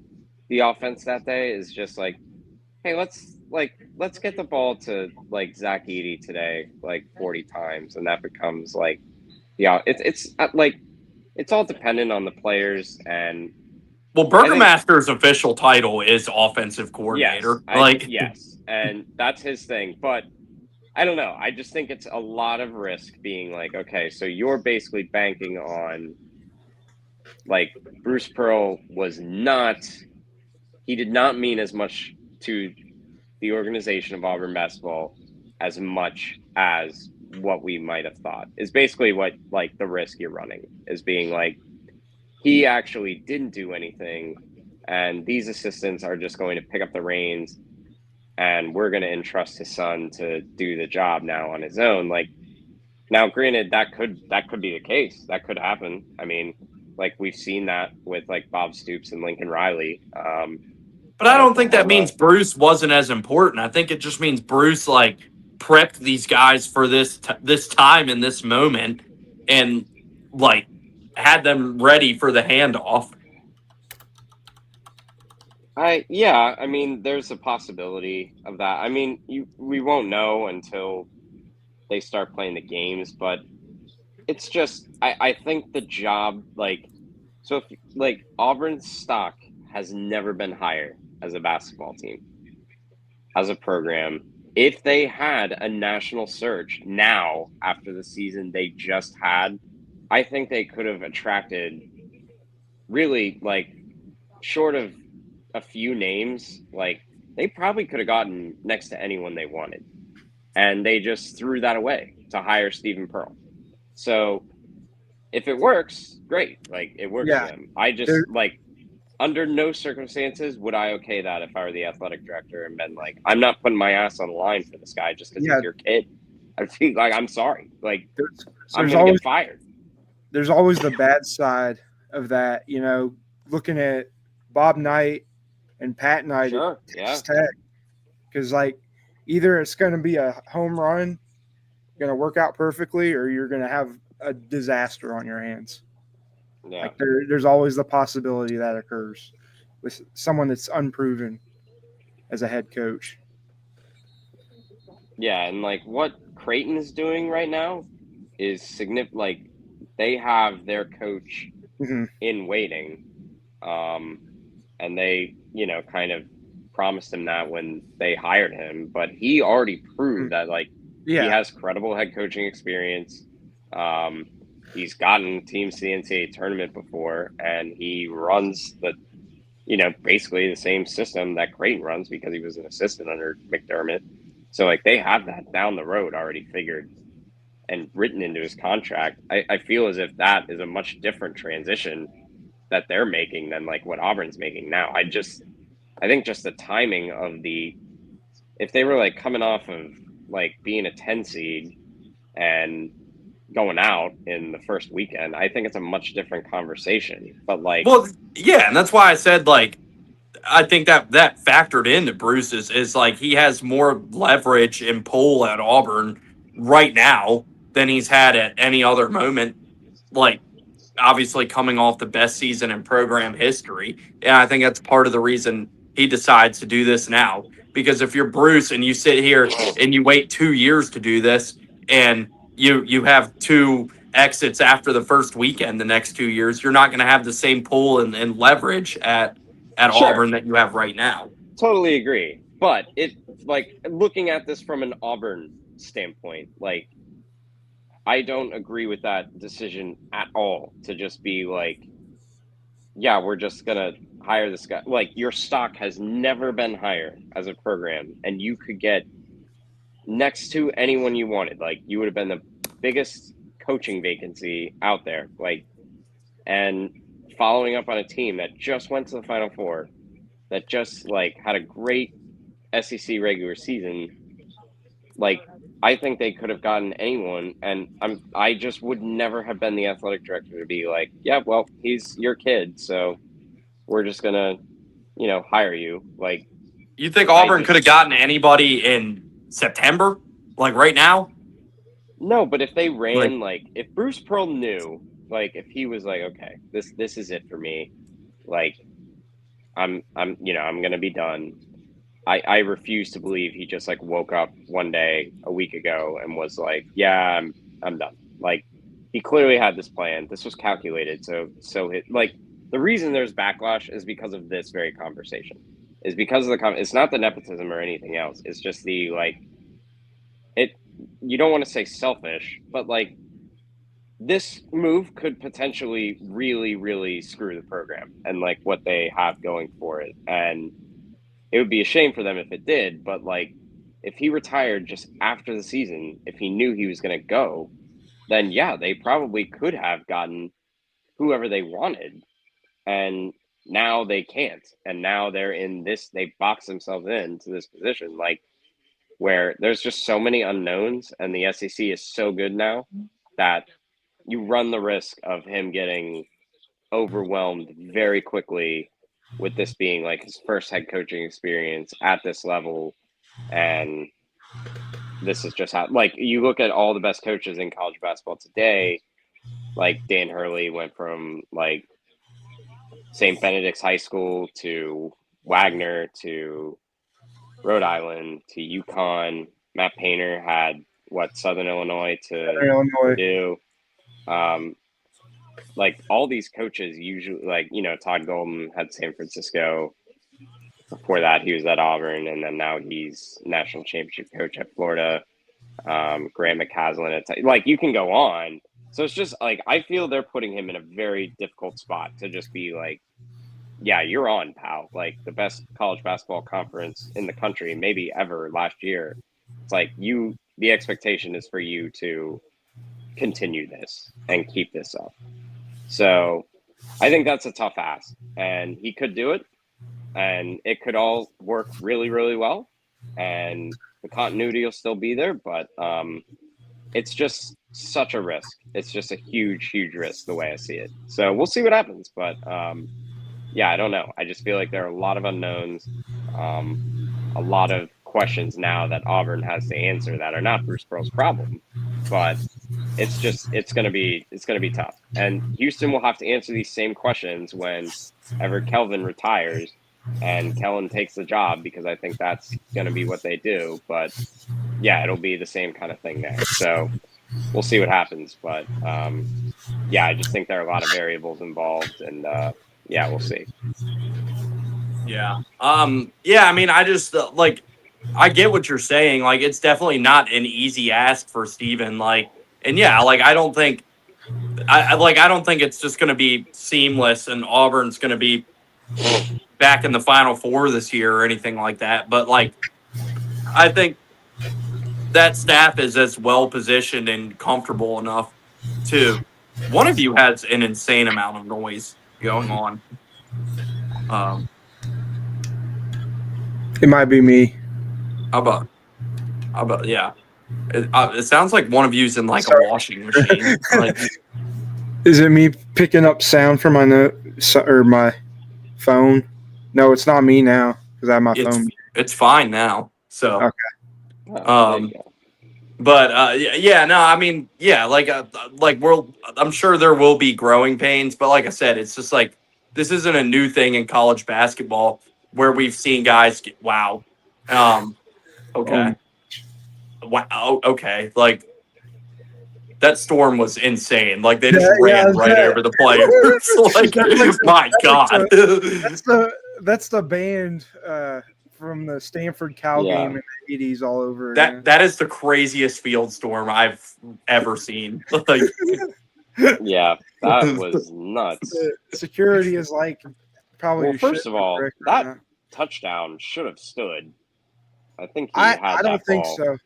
Speaker 3: the offense that day is just like, hey, let's get the ball to like Zach Edey today like 40 times, and that becomes like it's like it's all dependent on the players. And
Speaker 1: well Burgermaster's official title is offensive coordinator.
Speaker 3: Yes, and that's his thing, but I don't know. I just think it's a lot of risk being like, okay, so you're basically banking on like Bruce Pearl he did not mean as much to the organization of Auburn basketball as much as what we might have thought is basically what like the risk you're running is being like, he actually didn't do anything and these assistants are just going to pick up the reins and we're going to entrust his son to do the job now on his own. Like, now, granted, that could be the case. That could happen. I mean, like we've seen that with like Bob Stoops and Lincoln Riley.
Speaker 1: But I don't think that means Bruce wasn't as important. I think it just means Bruce like prepped these guys for this time in this moment and like had them ready for the handoff.
Speaker 3: I mean, there's a possibility of that. I mean, we won't know until they start playing the games, but it's just I think the job if like Auburn's stock has never been higher as a basketball team, as a program. If they had a national search now after the season they just had, I think they could have attracted really like short of a few names, like they probably could have gotten next to anyone they wanted, and they just threw that away to hire Stephen Pearl. So if it works, great. Like it works for them. I just like under no circumstances would I okay that if I were the athletic director and been like, I'm not putting my ass on the line for this guy just because he's your kid. I feel like I'm sorry. Like I'm gonna get fired.
Speaker 2: There's always the bad side of that, looking at Bob Knight and Pat Knight.
Speaker 3: Sure, yeah.
Speaker 2: Because like either it's going to be a home run, going to work out perfectly, or you're going to have a disaster on your hands.
Speaker 3: Yeah.
Speaker 2: Like there's always the possibility that occurs with someone that's unproven as a head coach.
Speaker 3: Yeah, and like what Creighton is doing right now is significant. Like they have their coach in waiting, and they kind of promised him that when they hired him, but he already proved that like he has credible head coaching experience. He's gotten teams to the NCAA tournament before, and he runs basically the same system that Creighton runs because he was an assistant under McDermott. So, like, they have that down the road already figured and written into his contract. I feel as if that is a much different transition that they're making than, like, what Auburn's making now. I think just the timing of if they were, like, coming off of, like, being a 10 seed and going out in the first weekend, I think it's a much different conversation. But, like,
Speaker 1: well, yeah, and that's why I said, like, I think that factored into Bruce is like he has more leverage and pull at Auburn right now than he's had at any other moment. Like, obviously coming off the best season in program history. And I think that's part of the reason he decides to do this now. Because if you're Bruce and you sit here and you wait 2 years to do this and you have 2 exits after the first weekend the next 2 years, you're not going to have the same pull and leverage at
Speaker 3: Sure.
Speaker 1: Auburn that you have right now.
Speaker 3: Totally agree. But looking at this from an Auburn standpoint, like, I don't agree with that decision at all to just be like, yeah, we're just going to hire this guy. Like, your stock has never been higher as a program, and you could get next to anyone you wanted. Like, you would have been the biggest coaching vacancy out there. Like, and following up on a team that just went to the Final Four, that just, like, had a great SEC regular season. Like, I think they could have gotten anyone, and I just would never have been the athletic director to be like, yeah, well, he's your kid, so we're just gonna, hire you. Like,
Speaker 1: You think Auburn could have gotten anybody in September, like right now?
Speaker 3: No, but if they ran like if Bruce Pearl knew, like, if he was like, okay, this is it for me, like, I'm gonna be done. I refuse to believe he just, like, woke up one day a week ago and was like, yeah, I'm done. Like, he clearly had this plan. This was calculated. So the reason there's backlash is because of this very conversation. Is because of it's not the nepotism or anything else. It's just the, like, you don't want to say selfish, but, like, this move could potentially really, really screw the program and, like, what they have going for it. And it would be a shame for them if it did, but, like, if he retired just after the season, if he knew he was going to go, then yeah, they probably could have gotten whoever they wanted. And now they can't. And now they're in this, they box themselves into this position, like, where there's just so many unknowns, and the SEC is so good now that you run the risk of him getting overwhelmed very quickly with this being, like, his first head coaching experience at this level. And this is just how, like, you look at all the best coaches in college basketball today, like Dan Hurley went from, like, St. Benedict's High School to Wagner to Rhode Island to UConn. Matt Painter had Southern Illinois to Purdue. Like, all these coaches usually, like, Todd Golden had San Francisco. Before that, he was at Auburn, and then now he's national championship coach at Florida. Graham McCaslin, like, you can go on. So it's just, like, I feel they're putting him in a very difficult spot to just be like, yeah, you're on, pal. Like, the best college basketball conference in the country, maybe ever last year. It's like, the expectation is for you to continue this and keep this up. So I think that's a tough ask, and he could do it, and it could all work really, really well, and the continuity will still be there, but it's just such a risk. It's just a huge, huge risk the way I see it. So we'll see what happens, but yeah, I don't know. I just feel like there are a lot of unknowns, a lot of questions now that Auburn has to answer that are not Bruce Pearl's problem, but it's going to be tough. And Houston will have to answer these same questions whenever Kelvin retires and Kellen takes the job, because I think that's going to be what they do. But yeah, it'll be the same kind of thing there. So we'll see what happens. But yeah, I just think there are a lot of variables involved, and yeah, we'll see.
Speaker 1: Yeah. Yeah, I mean, I just like, I get what you're saying. Like, it's definitely not an easy ask for Steven. Like, and yeah, like, I don't think I don't think it's just going to be seamless and Auburn's going to be back in the Final Four this year or anything like that. But like, I think that staff is as well positioned and comfortable enough to. One of you has an insane amount of noise going on.
Speaker 2: It might be me.
Speaker 1: How about? Yeah? It sounds like one of you's in like a
Speaker 2: Sorry.
Speaker 1: washing machine. Like,
Speaker 2: Is it me picking up sound from my or my phone? No, it's not me now because I have my phone.
Speaker 1: it's fine now. So,
Speaker 2: Okay.
Speaker 3: There you go.
Speaker 1: but yeah, no, I mean, yeah, like I'm sure there will be growing pains, but like I said, it's just like this isn't a new thing in college basketball where we've seen guys get wow. Okay. Wow. Okay. Like that storm was insane. Like they just ran right over the players. Like, my God.
Speaker 2: That's the band from the Stanford Cal game in the 80s all over again.
Speaker 1: That is the craziest field storm I've ever seen. Like,
Speaker 3: yeah, that was nuts.
Speaker 2: The security is like probably.
Speaker 3: Well, first of all, that touchdown should have stood. I think
Speaker 2: I don't think so.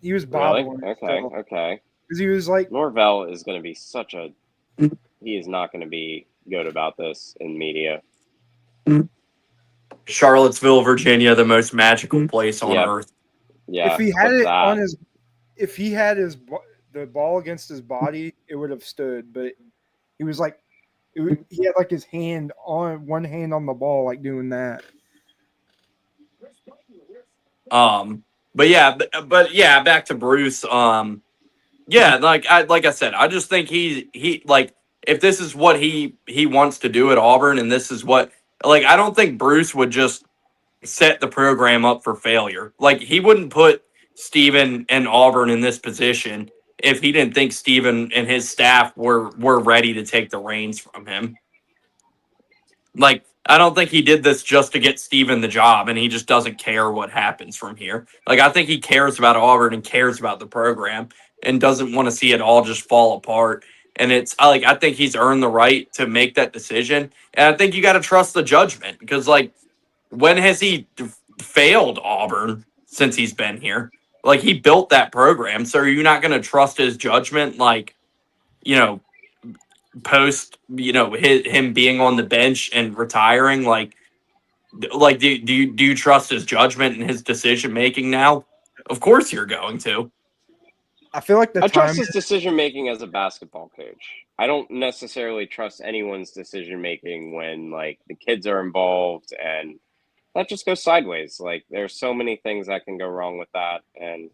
Speaker 2: He was bobbling.
Speaker 3: Really? Okay.
Speaker 2: Because he was like,
Speaker 3: Norvell is going to be he is not going to be good about this in media.
Speaker 1: Charlottesville, Virginia, the most magical place on earth.
Speaker 3: Yeah.
Speaker 2: If he had it on if he had the ball against his body, it would have stood. But he was like, he had like his one hand on the ball, like doing that.
Speaker 1: But yeah, back to Bruce. Yeah, like I said, I just think he like if this is what he wants to do at Auburn, and this is what I don't think Bruce would just set the program up for failure. Like he wouldn't put Steven and Auburn in this position if he didn't think Steven and his staff were ready to take the reins from him. Like I don't think he did this just to get Steven the job, and he just doesn't care what happens from here. Like I think he cares about Auburn and cares about the program and doesn't want to see it all just fall apart. And it's like I think he's earned the right to make that decision, and I think you got to trust the judgment because when has he failed Auburn since he's been here? Like he built that program, so are you not going to trust his judgment? Post him being on the bench and retiring, do you trust his judgment and his decision making now? Of course you're going to.
Speaker 2: I feel like
Speaker 3: I trust his decision making as a basketball coach. I don't necessarily trust anyone's decision making when the kids are involved and that just goes sideways. There's so many things that can go wrong with that, and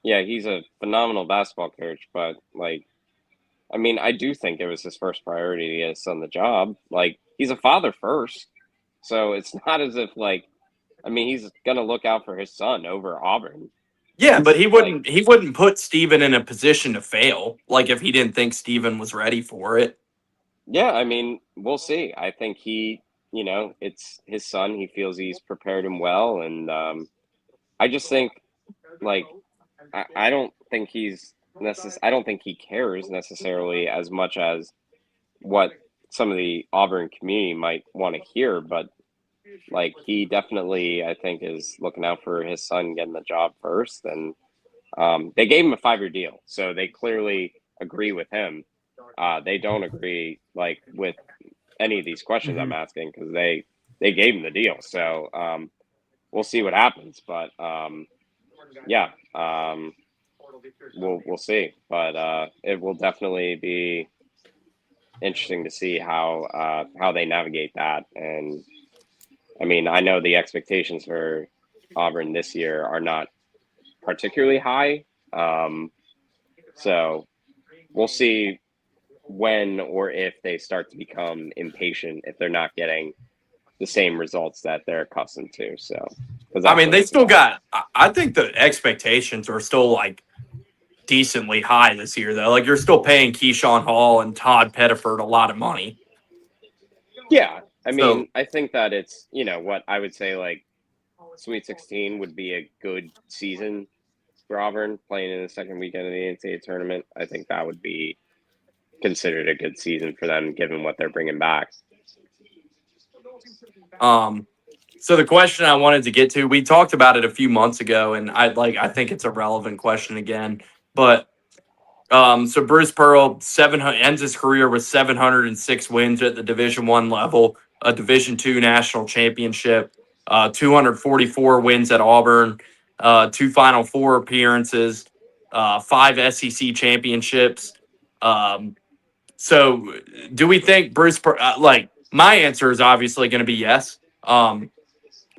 Speaker 3: he's a phenomenal basketball coach, but I do think it was his first priority to get his son the job. He's a father first, so it's not as if he's gonna look out for his son over Auburn.
Speaker 1: Yeah, but he wouldn't put Steven in a position to fail, if he didn't think Steven was ready for it.
Speaker 3: Yeah, we'll see. I think it's his son. He feels he's prepared him well, and I just think I don't think I don't think he cares necessarily as much as what some of the Auburn community might want to hear, but he definitely, I think, is looking out for his son getting the job first. And they gave him a 5-year deal, so they clearly agree with him. They don't agree with any of these questions I'm asking because they gave him the deal. So we'll see what happens, but we'll see. But it will definitely be interesting to see how they navigate that. And I know the expectations for Auburn this year are not particularly high. So we'll see when or if they start to become impatient if they're not getting the same results that they're accustomed to. So,
Speaker 1: they still got. I think the expectations are still decently high this year, though. You're still paying Keyshawn Hall and Todd Pettiford a lot of money.
Speaker 3: Yeah, I think that it's what I would say Sweet 16 would be a good season for Auburn playing in the second weekend of the NCAA tournament. I think that would be considered a good season for them given what they're bringing back.
Speaker 1: So the question I wanted to get to, we talked about it a few months ago, and I think it's a relevant question again. But so Bruce Pearl ends his career with 706 wins at the Division I level, a Division II national championship, 244 wins at Auburn, 2 Final Four appearances, 5 SEC championships. So do we think my answer is obviously going to be yes.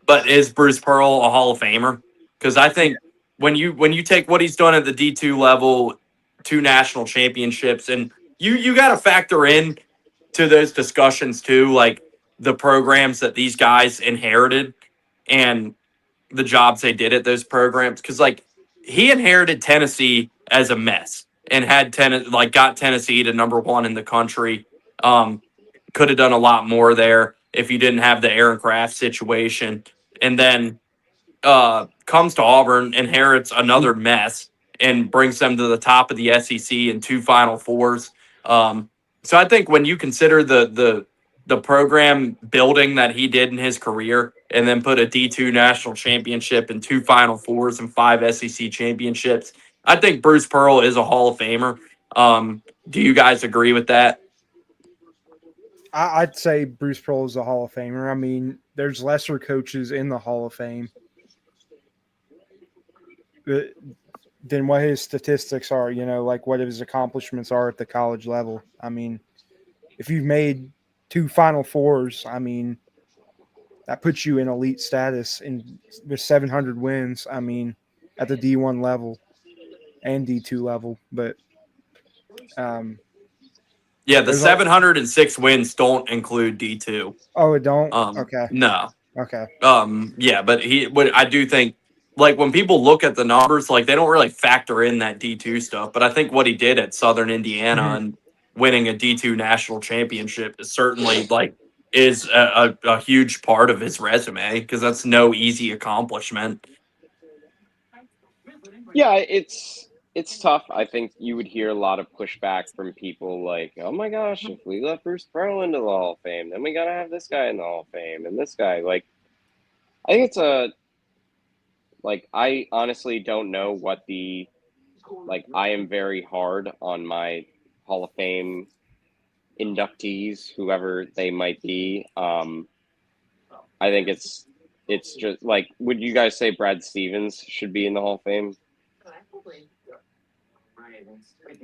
Speaker 1: But is Bruce Pearl a Hall of Famer? Because I think when you take what he's done at the D2 level, 2 national championships, and you got to factor in to those discussions too, like the programs that these guys inherited and the jobs they did at those programs. Because like he inherited Tennessee as a mess and got Tennessee to number 1 in the country. Could have done a lot more there if you didn't have the Aaron Kraft situation. And then comes to Auburn, inherits another mess, and brings them to the top of the SEC in 2 Final Fours. So I think when you consider the program building that he did in his career, and then put a D2 national championship and 2 Final Fours and 5 SEC championships, I think Bruce Pearl is a Hall of Famer. Do you guys agree with that?
Speaker 2: I'd say Bruce Pearl is a Hall of Famer. I mean, there's lesser coaches in the Hall of Fame than what his statistics are, like what his accomplishments are at the college level. I mean, if you've made 2 Final Fours, I mean, that puts you in elite status with 700 wins, I mean, at the D1 level and D2 level. But
Speaker 1: yeah, the 706 wins don't include D2.
Speaker 2: Oh, it don't? Okay.
Speaker 1: No.
Speaker 2: Okay.
Speaker 1: Yeah, but I do think, like, when people look at the numbers, like, they don't really factor in that D2 stuff. But I think what he did at Southern Indiana and winning a D2 national championship is certainly, like, is a huge part of his resume, because that's no easy accomplishment.
Speaker 3: Yeah, it's tough. I think you would hear a lot of pushback from people like, oh my gosh, if we let Bruce Pearl into the Hall of Fame, then we got to have this guy in the Hall of Fame and this guy. Like, I think I honestly don't know what I am very hard on my Hall of Fame inductees, whoever they might be. I think it's just like, would you guys say Brad Stevens should be in the Hall of Fame?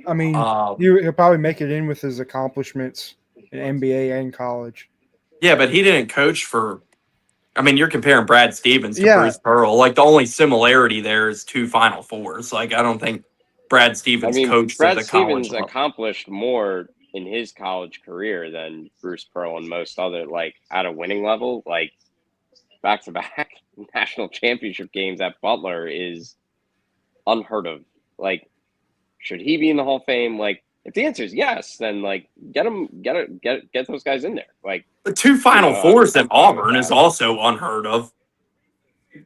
Speaker 2: I mean, he'll probably make it in with his accomplishments in NBA and college.
Speaker 1: Yeah, but he didn't coach for. I mean, you're comparing Brad Stevens to Bruce Pearl. Like, the only similarity there is 2 Final Fours. Like, I don't think Brad Stevens coached at the college level.
Speaker 3: Accomplished more in his college career than Bruce Pearl and most other, like, at a winning level, like, back-to-back national championship games at Butler is unheard of. Like, should he be in the Hall of Fame? Like, if the answer is yes, then, like, get those guys in there. Like,
Speaker 1: the 2 Final Fours at Auburn is also unheard of.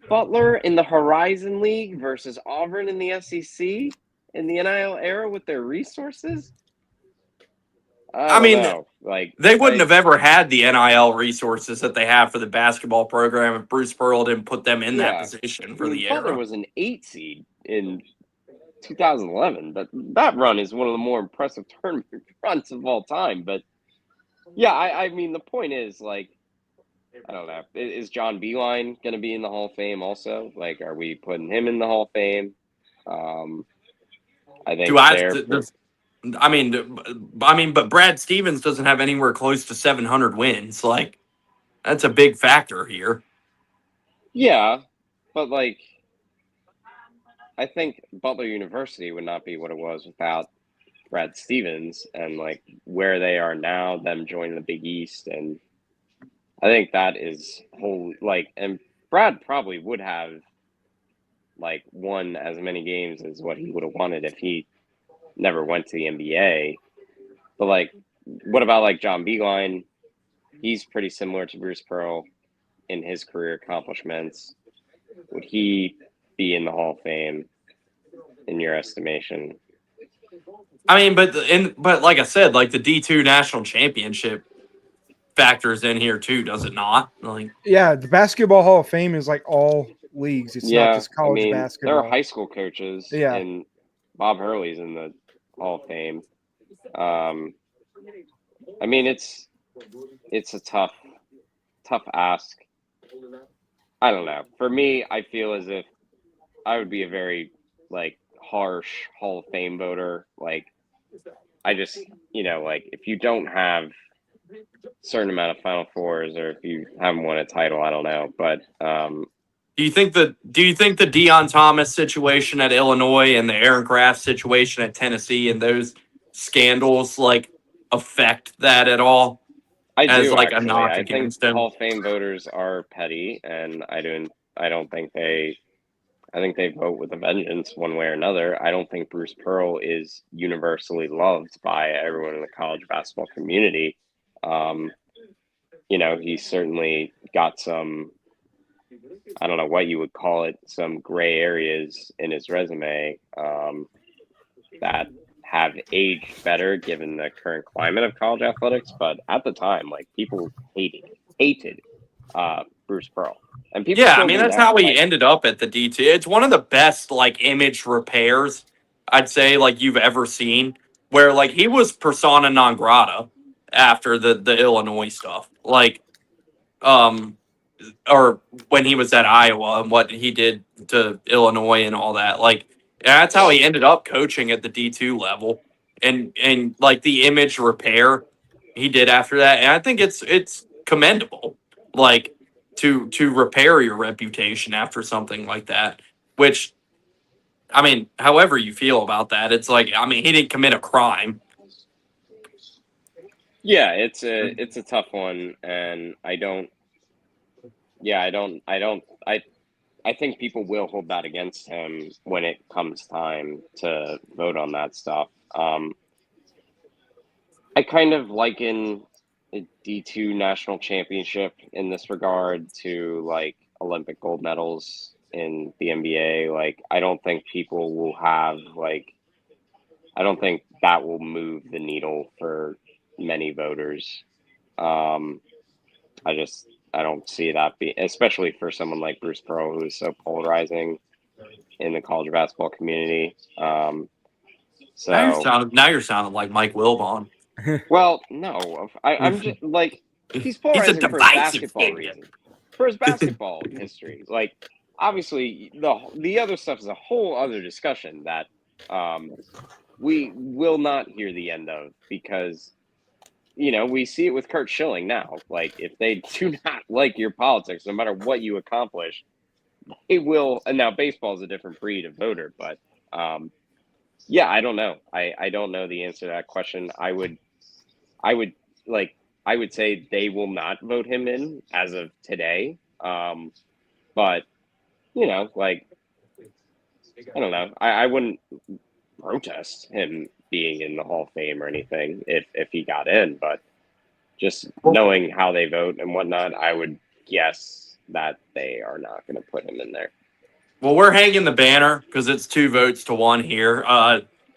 Speaker 3: Butler in the Horizon League versus Auburn in the SEC in the NIL era with their resources. I mean, like,
Speaker 1: they wouldn't have ever had the NIL resources that they have for the basketball program if Bruce Pearl didn't put them in that position for the era.
Speaker 3: Butler was an 8 seed in 2011, but that run is one of the more impressive tournament runs of all time. But yeah, I mean, the point is, like, I don't know. Is John Beilein going to be in the Hall of Fame also? Like, are we putting him in the Hall of Fame? I think but Brad Stevens doesn't have anywhere close to 700 wins. Like, that's a big factor here. Yeah, but, like, I think Butler University would not be what it was without Brad Stevens and, like, where they are now, them joining the Big East. And I think that is and Brad probably would have, like, won as many games as what he would have wanted if he never went to the NBA. But, like, what about, like, John Beilein? He's pretty similar to Bruce Pearl in his career accomplishments. Would he be in the Hall of Fame in your estimation?
Speaker 1: I mean, but like I said, like the D2 national championship factors in here too, does it not? Like,
Speaker 2: Yeah, the Basketball Hall of Fame is like all leagues. It's not
Speaker 3: Yeah,
Speaker 2: just
Speaker 3: I
Speaker 2: college
Speaker 3: mean, there are
Speaker 2: basketball.
Speaker 3: high school coaches,
Speaker 2: Yeah.
Speaker 3: and Bob Hurley's in the Hall of Fame. I mean, it's a tough ask. I don't know. For me, I feel as if I would be a very like harsh Hall of Fame voter. Like, I just, like if you don't have a certain amount of Final Fours, or if you haven't won a title, I don't know. But
Speaker 1: do you think the Deion Thomas situation at Illinois and the Aaron Kraft situation at Tennessee and those scandals like affect that at all
Speaker 3: I
Speaker 1: as
Speaker 3: do
Speaker 1: like a
Speaker 3: actually.
Speaker 1: knock
Speaker 3: I think
Speaker 1: against him?
Speaker 3: Hall of Fame voters are petty, and I don't think they. I think they vote with a vengeance one way or another. I don't think Bruce Pearl is universally loved by everyone in the college basketball community. Um, he certainly got some, I don't know what you would call it, some gray areas in his resume that have aged better given the current climate of college athletics. But at the time, like people hated Bruce Pearl, and people
Speaker 1: Yeah, I
Speaker 3: still
Speaker 1: mean
Speaker 3: do
Speaker 1: that's
Speaker 3: now.
Speaker 1: how he
Speaker 3: Like,
Speaker 1: ended up at the D2. It's one of the best like image repairs I'd say like you've ever seen. Where like he was persona non grata after the Illinois stuff, like um or when he was at Iowa and what he did to Illinois and all that. Like that's how he ended up coaching at the D2 level, and like the image repair he did after that. And I think it's commendable. Like to repair your reputation after something like that, which I mean, however you feel about that, it's like I mean, he didn't commit a crime.
Speaker 3: yeah, it's a tough one, and I don't. Yeah, I think people will hold that against him when it comes time to vote on that stuff. I kind of liken a D2 national championship in this regard to like Olympic gold medals in the NBA. Like, I don't think people will have like, I don't think that will move the needle for many voters. Um, I don't see that be, especially for someone like Bruce Pearl, who is so polarizing in the college basketball community. So,
Speaker 1: Now you're sounding like Mike Wilbon.
Speaker 3: well, no, I'm just like, he's
Speaker 1: He's a
Speaker 3: polarizing for his
Speaker 1: divisive
Speaker 3: basketball
Speaker 1: figure.
Speaker 3: reasons, for his basketball history. Like, obviously, the other stuff is a whole other discussion that we will not hear the end of, because we see it with Kurt Schilling now. Like, if they do not like your politics, no matter what you accomplish, it will. And now baseball is a different breed of voter, but yeah, I don't know. I don't know the answer to that question. I would like, I would say they will not vote him in as of today. But like, I don't know. I wouldn't protest him being in the Hall of Fame or anything if he got in, but just knowing how they vote and whatnot, I would guess that they are not going to put him in there.
Speaker 1: Well, we're hanging the banner because it's 2 votes to 1 here.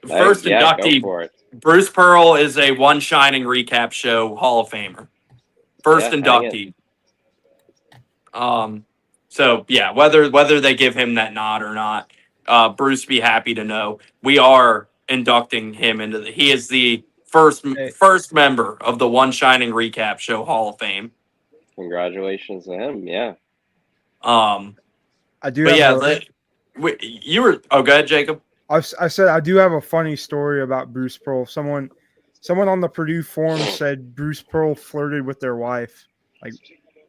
Speaker 1: First
Speaker 3: Yeah, go
Speaker 1: inductee,
Speaker 3: for it.
Speaker 1: Bruce Pearl is a One Shining Recap Show Hall of Famer. First
Speaker 3: Yeah, hang it.
Speaker 1: inductee. So yeah, whether they give him that nod or not, Bruce be happy to know we are inducting him into he is the first member of the One Shining Recap Show Hall of Fame.
Speaker 3: Congratulations to him. Yeah.
Speaker 2: I do.
Speaker 1: But
Speaker 2: have
Speaker 1: yeah, you were. Oh, go ahead, Jacob.
Speaker 2: I said I do have a funny story about Bruce Pearl. Someone on the Purdue forum said Bruce Pearl flirted with their wife, like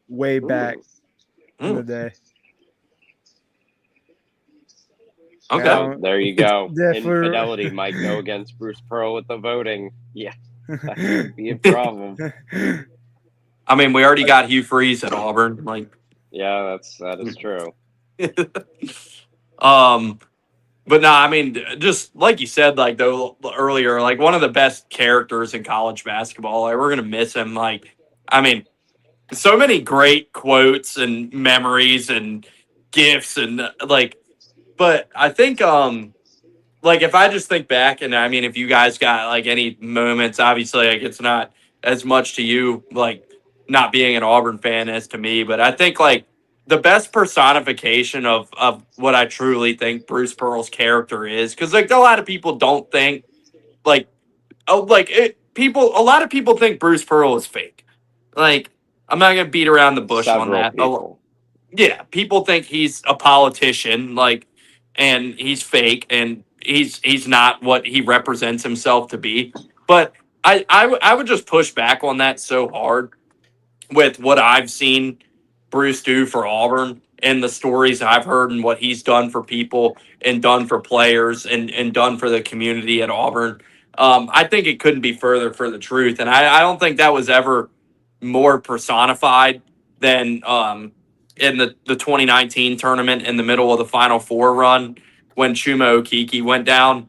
Speaker 2: way back in the day.
Speaker 1: Okay.
Speaker 3: So there you go.
Speaker 2: Definitely.
Speaker 3: Infidelity might go against Bruce Pearl with the voting. Yeah, that could be a problem.
Speaker 1: I mean, we already got Hugh Freeze at Auburn. Like,
Speaker 3: yeah, that is true.
Speaker 1: But no, I mean, just like you said, like though earlier, like one of the best characters in college basketball. Like, we're gonna miss him. Like, I mean, so many great quotes and memories and gifts and like. But I think like if I just think back, and I mean, if you guys got like any moments, obviously, like it's not as much to you, like not being an Auburn fan as to me, but I think like the best personification of what I truly think Bruce Pearl's character is, because like a lot of people don't think like a lot of people think Bruce Pearl is fake. Like I'm not gonna beat around the bush on
Speaker 3: Several
Speaker 1: that.
Speaker 3: people.
Speaker 1: Yeah, people think he's a politician, like, and he's fake, and he's not what he represents himself to be. But I would just push back on that so hard with what I've seen Bruce do for Auburn and the stories I've heard and what he's done for people and done for players and done for the community at Auburn. I think it couldn't be further for the truth. And I don't think that was ever more personified than in the 2019 tournament in the middle of the Final Four run when Chuma Okeke went down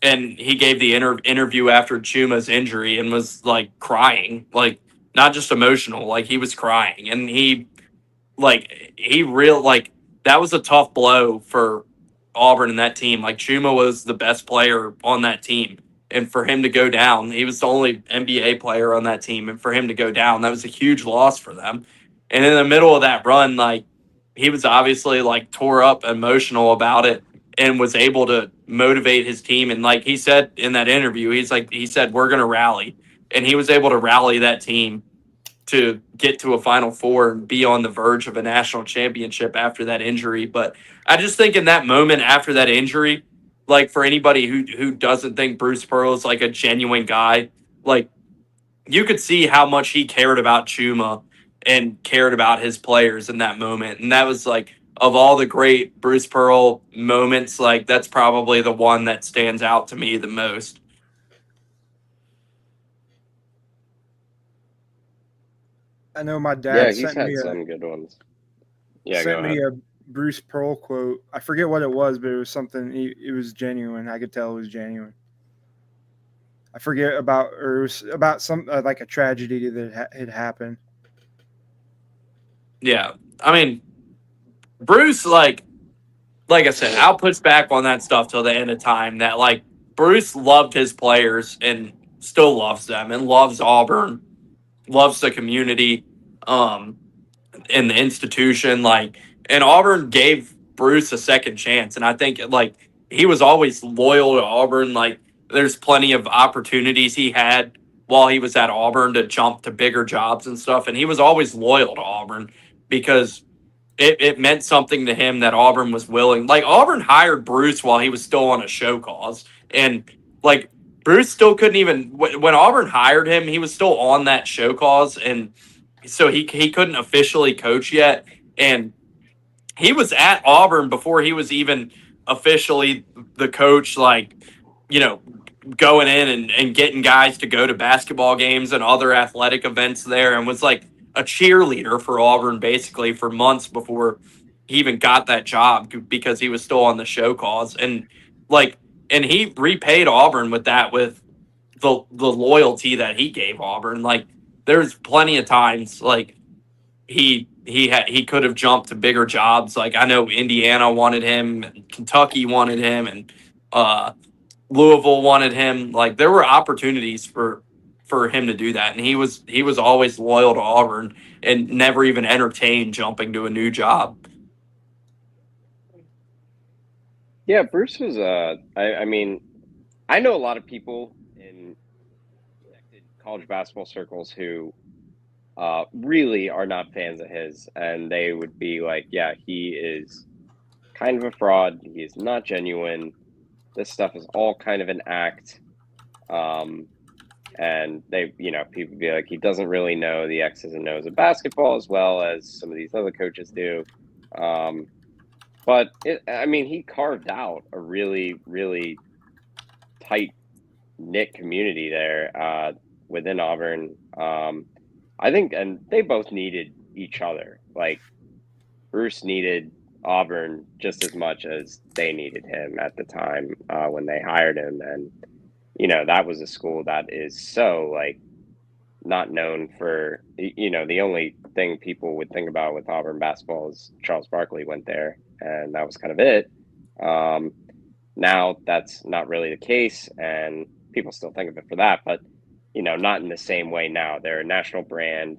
Speaker 1: and he gave the interview after Chuma's injury and was like crying, like not just emotional, like he was crying, and he that was a tough blow for Auburn and that team. Like Chuma was the best player on that team, and for him to go down, he was the only NBA player on that team, and for him to go down, that was a huge loss for them. And in the middle of that run, like he was obviously like tore up, emotional about it, and was able to motivate his team. And like he said in that interview, he said we're gonna rally, and he was able to rally that team to get to a Final Four and be on the verge of a national championship after that injury. But I just think in that moment after that injury, like for anybody who doesn't think Bruce Pearl is like a genuine guy, like you could see how much he cared about Chuma and cared about his players in that moment. And that was like of all the great Bruce Pearl moments, like that's probably the one that stands out to me the most.
Speaker 2: I know my
Speaker 3: Yeah,
Speaker 2: dad
Speaker 3: he's had some good ones. Yeah, go
Speaker 2: sent me
Speaker 3: ahead.
Speaker 2: a Bruce Pearl quote. I forget what it was, but it was something. It was genuine. I could tell it was genuine. I forget about, or it was about some like a tragedy that had happened.
Speaker 1: Yeah. I mean, Bruce, like I said, I'll push back on that stuff till the end of time. That like Bruce loved his players and still loves them and loves Auburn, loves the community, um, and the institution. Like, and Auburn gave Bruce a second chance, and I think like he was always loyal to Auburn. Like, there's plenty of opportunities he had while he was at Auburn to jump to bigger jobs and stuff, and he was always loyal to Auburn because it meant something to him that Auburn was willing. Like Auburn hired Bruce while he was still on a show cause, and like Bruce still couldn't even when Auburn hired him, he was still on that show cause, and so he couldn't officially coach yet, and he was at Auburn before he was even officially the coach. Like you know, going in and getting guys to go to basketball games and other athletic events there, and was like a cheerleader for Auburn basically for months before he even got that job because he was still on the show cause. And like and he repaid Auburn with that, with the loyalty that he gave Auburn. Like there's plenty of times like he could have jumped to bigger jobs. Like I know Indiana wanted him, and Kentucky wanted him, and Louisville wanted him. Like there were opportunities for him to do that, and he was always loyal to Auburn and never even entertained jumping to a new job.
Speaker 3: Yeah, Bruce was. I mean, I know a lot of people in connected college basketball circles who really are not fans of his, and they would be like, "Yeah, he is kind of a fraud. He is not genuine. This stuff is all kind of an act." Um, and they, people be like, "He doesn't really know the X's and O's of basketball as well as some of these other coaches do." Um, but I mean, he carved out a really, really tight knit community there within Auburn. I think, and they both needed each other. Like Bruce needed Auburn just as much as they needed him at the time when they hired him, and that was a school that is so like not known for the only thing people would think about with Auburn basketball is Charles Barkley went there, and that was kind of it. Um, Now that's not really the case, and people still think of it for that, but not in the same way now. They're a national brand.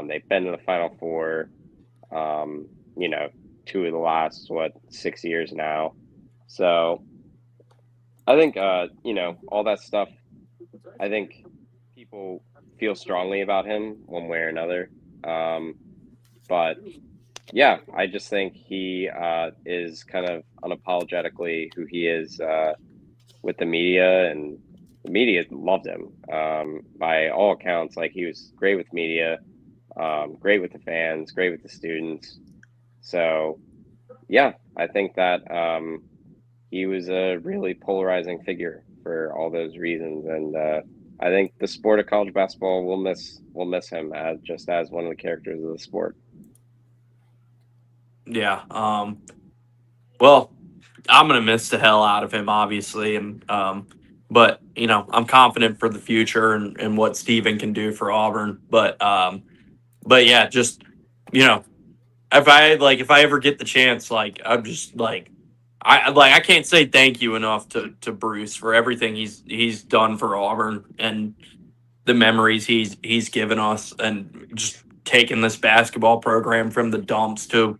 Speaker 3: They've been to the Final Four, um, you know, 2 of the last 6 years now. So I think all that stuff. I think people feel strongly about him one way or another. But yeah, I just think he is kind of unapologetically who he is with the media, and the media loved him. By all accounts, like, he was great with media, great with the fans, great with the students. So yeah, I think that he was a really polarizing figure for all those reasons, and I think the sport of college basketball will miss him as one of the characters of the sport.
Speaker 1: Yeah. Well, I'm gonna miss the hell out of him, obviously, and but I'm confident for the future and what Steven can do for Auburn. But yeah, just you know, if I ever get the chance, like, I'm just like, I can't say thank you enough to Bruce for everything he's done for Auburn and the memories he's given us, and just taking this basketball program from the dumps to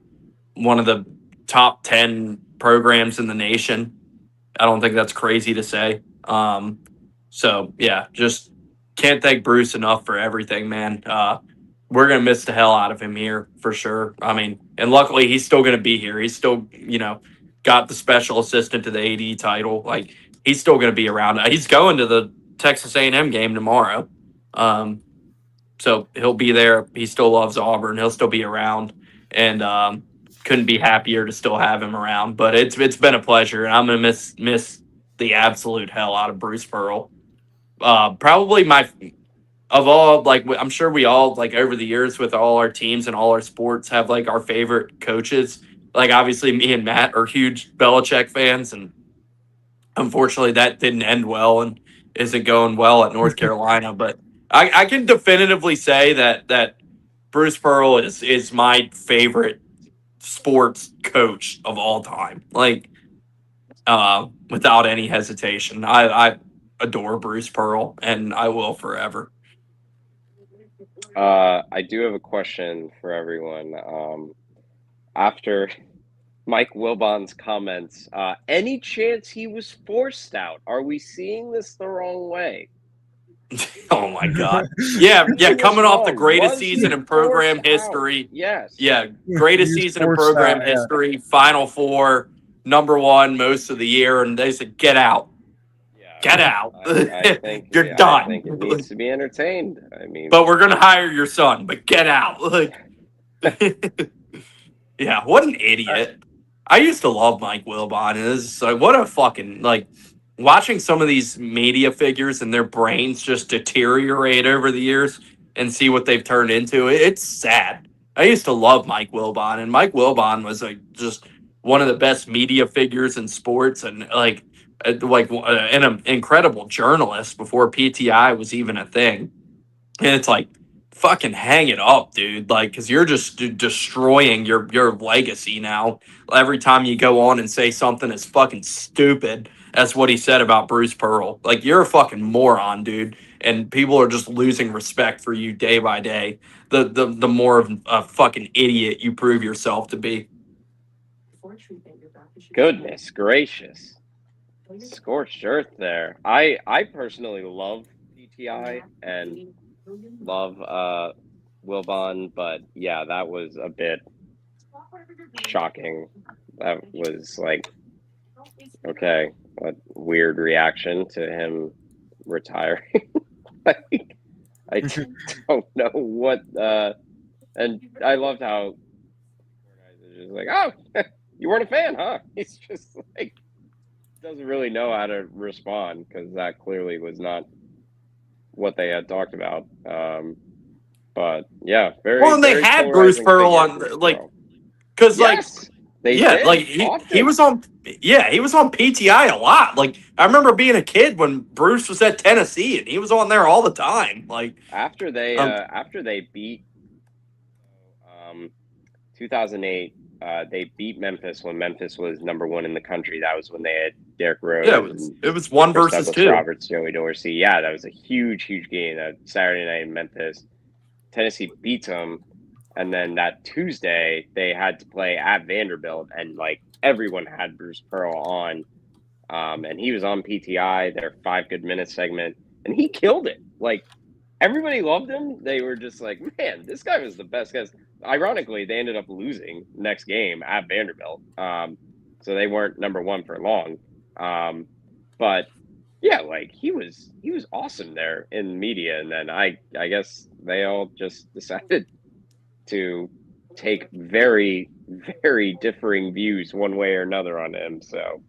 Speaker 1: one of the top 10 programs in the nation. I don't think that's crazy to say. So yeah, just can't thank Bruce enough for everything, man. We're gonna miss the hell out of him here for sure. I mean, and luckily he's still gonna be here. He's still, got the special assistant to the AD title. Like, he's still gonna be around. He's going to the Texas A&M game tomorrow. So he'll be there. He still loves Auburn. He'll still be around, and couldn't be happier to still have him around. But it's been a pleasure, and I'm gonna miss the absolute hell out of Bruce Pearl. Probably my of all, like, I'm sure we all, like, over the years with all our teams and all our sports have, like, our favorite coaches. Like, obviously me and Matt are huge Belichick fans, and unfortunately that didn't end well and isn't going well at North Carolina. But I can definitively say that Bruce Pearl is my favorite sports coach of all time. Like, without any hesitation. I adore Bruce Pearl, and I will forever.
Speaker 3: I do have a question for everyone. After Mike Wilbon's comments, any chance he was forced out? Are we seeing this the wrong way?
Speaker 1: Oh my God. Yeah, coming off the greatest
Speaker 3: Was he
Speaker 1: season in program
Speaker 3: forced out?
Speaker 1: history.
Speaker 3: Yes.
Speaker 1: Yeah, greatest
Speaker 2: He was
Speaker 1: season in
Speaker 2: forced
Speaker 1: program
Speaker 2: out, yeah.
Speaker 1: history, Final Four, number one most of the year, and they said, "Get out.
Speaker 3: Yeah.
Speaker 1: Get out.
Speaker 3: I think
Speaker 1: You're done."
Speaker 3: I think it needs to be entertained. I mean,
Speaker 1: But we're gonna hire your son, but get out. Like, yeah, what an idiot. I used to love Mike Wilbon, and it's like, what a fucking, like, watching some of these media figures and their brains just deteriorate over the years and see what they've turned into. It's sad. I used to love Mike Wilbon, and Mike Wilbon was, like, just one of the best media figures in sports, and an incredible journalist before PTI was even a thing. And it's like, fucking hang it up, dude. Like, because you're just destroying your legacy now. Every time you go on and say something as fucking stupid as what he said about Bruce Pearl, like, you're a fucking moron, dude. And people are just losing respect for you day by day. The more of a fucking idiot you prove yourself to be.
Speaker 3: goodness gracious, scorched earth there. I personally love PTI and love Wilbon, but yeah, that was a bit shocking. That was like, okay, a weird reaction to him retiring. Like, I don't know what. And I loved how it's just like, oh, you weren't a fan, huh? He's just like, doesn't really know how to respond, because that clearly was not what they had talked about. But yeah, very
Speaker 1: Well, and they
Speaker 3: very
Speaker 1: had Bruce
Speaker 3: polarizing
Speaker 1: Pearl
Speaker 3: figure,
Speaker 1: on,
Speaker 3: Bruce
Speaker 1: like,
Speaker 3: Pearl.
Speaker 1: because, like,
Speaker 3: Yes, they
Speaker 1: yeah,
Speaker 3: did
Speaker 1: like, he
Speaker 3: often.
Speaker 1: was on, he was on PTI a lot. Like, I remember being a kid when Bruce was at Tennessee, and he was on there all the time. Like,
Speaker 3: after they beat 2008 they beat Memphis when Memphis was #1 in the country. That was when they had Derrick Rose.
Speaker 1: Yeah,
Speaker 3: And
Speaker 1: it was 1
Speaker 3: Chris
Speaker 1: versus
Speaker 3: Douglas
Speaker 1: 2.
Speaker 3: Roberts, Joey Dorsey. Yeah, that was a huge game. Saturday night in Memphis. Tennessee beats them. And then that Tuesday, they had to play at Vanderbilt. And, like, everyone had Bruce Pearl on. And he was on PTI, their 5 Good Minutes segment. And he killed it. Like, everybody loved him. They were just like, man, this guy was the best. Because ironically, they ended up losing next game at Vanderbilt. So they weren't #1 for long. But yeah, like he was awesome there in the media. And then I guess they all just decided to take very, very differing views one way or another on him. So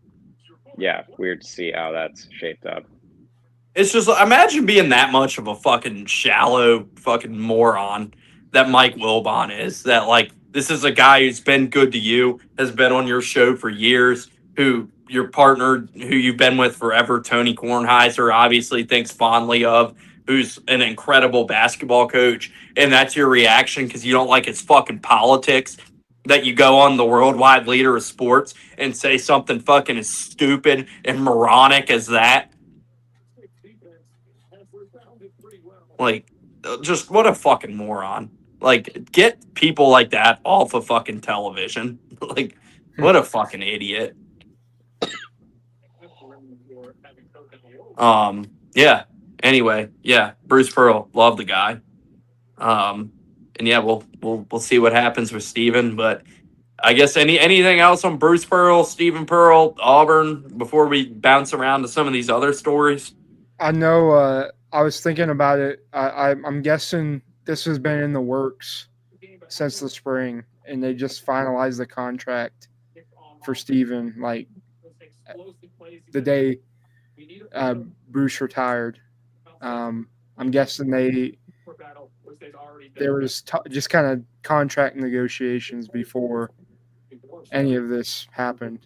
Speaker 3: yeah, weird to see how that's shaped up.
Speaker 1: It's just, imagine being that much of a fucking shallow fucking moron that Mike Wilbon is. That, like, this is a guy who's been good to you, has been on your show for years, who your partner, who you've been with forever, Tony Kornheiser, obviously thinks fondly of, who's an incredible basketball coach. And that's your reaction because you don't like his fucking politics. That you go on the worldwide leader of sports and say something fucking as stupid and moronic as that. Like, just what a fucking moron. Like, get people like that off of fucking television. Like, what a fucking idiot. Yeah. Anyway, yeah, Bruce Pearl, love the guy. And yeah, we'll see what happens with Steven, but I guess anything else on Bruce Pearl, Stephen Pearl, Auburn before we bounce around to some of these other stories?
Speaker 2: I know. I was thinking about it. I'm guessing this has been in the works since the spring, and they just finalized the contract for Steven like the day Bruce retired. I'm guessing there was just kind of contract negotiations before any of this happened.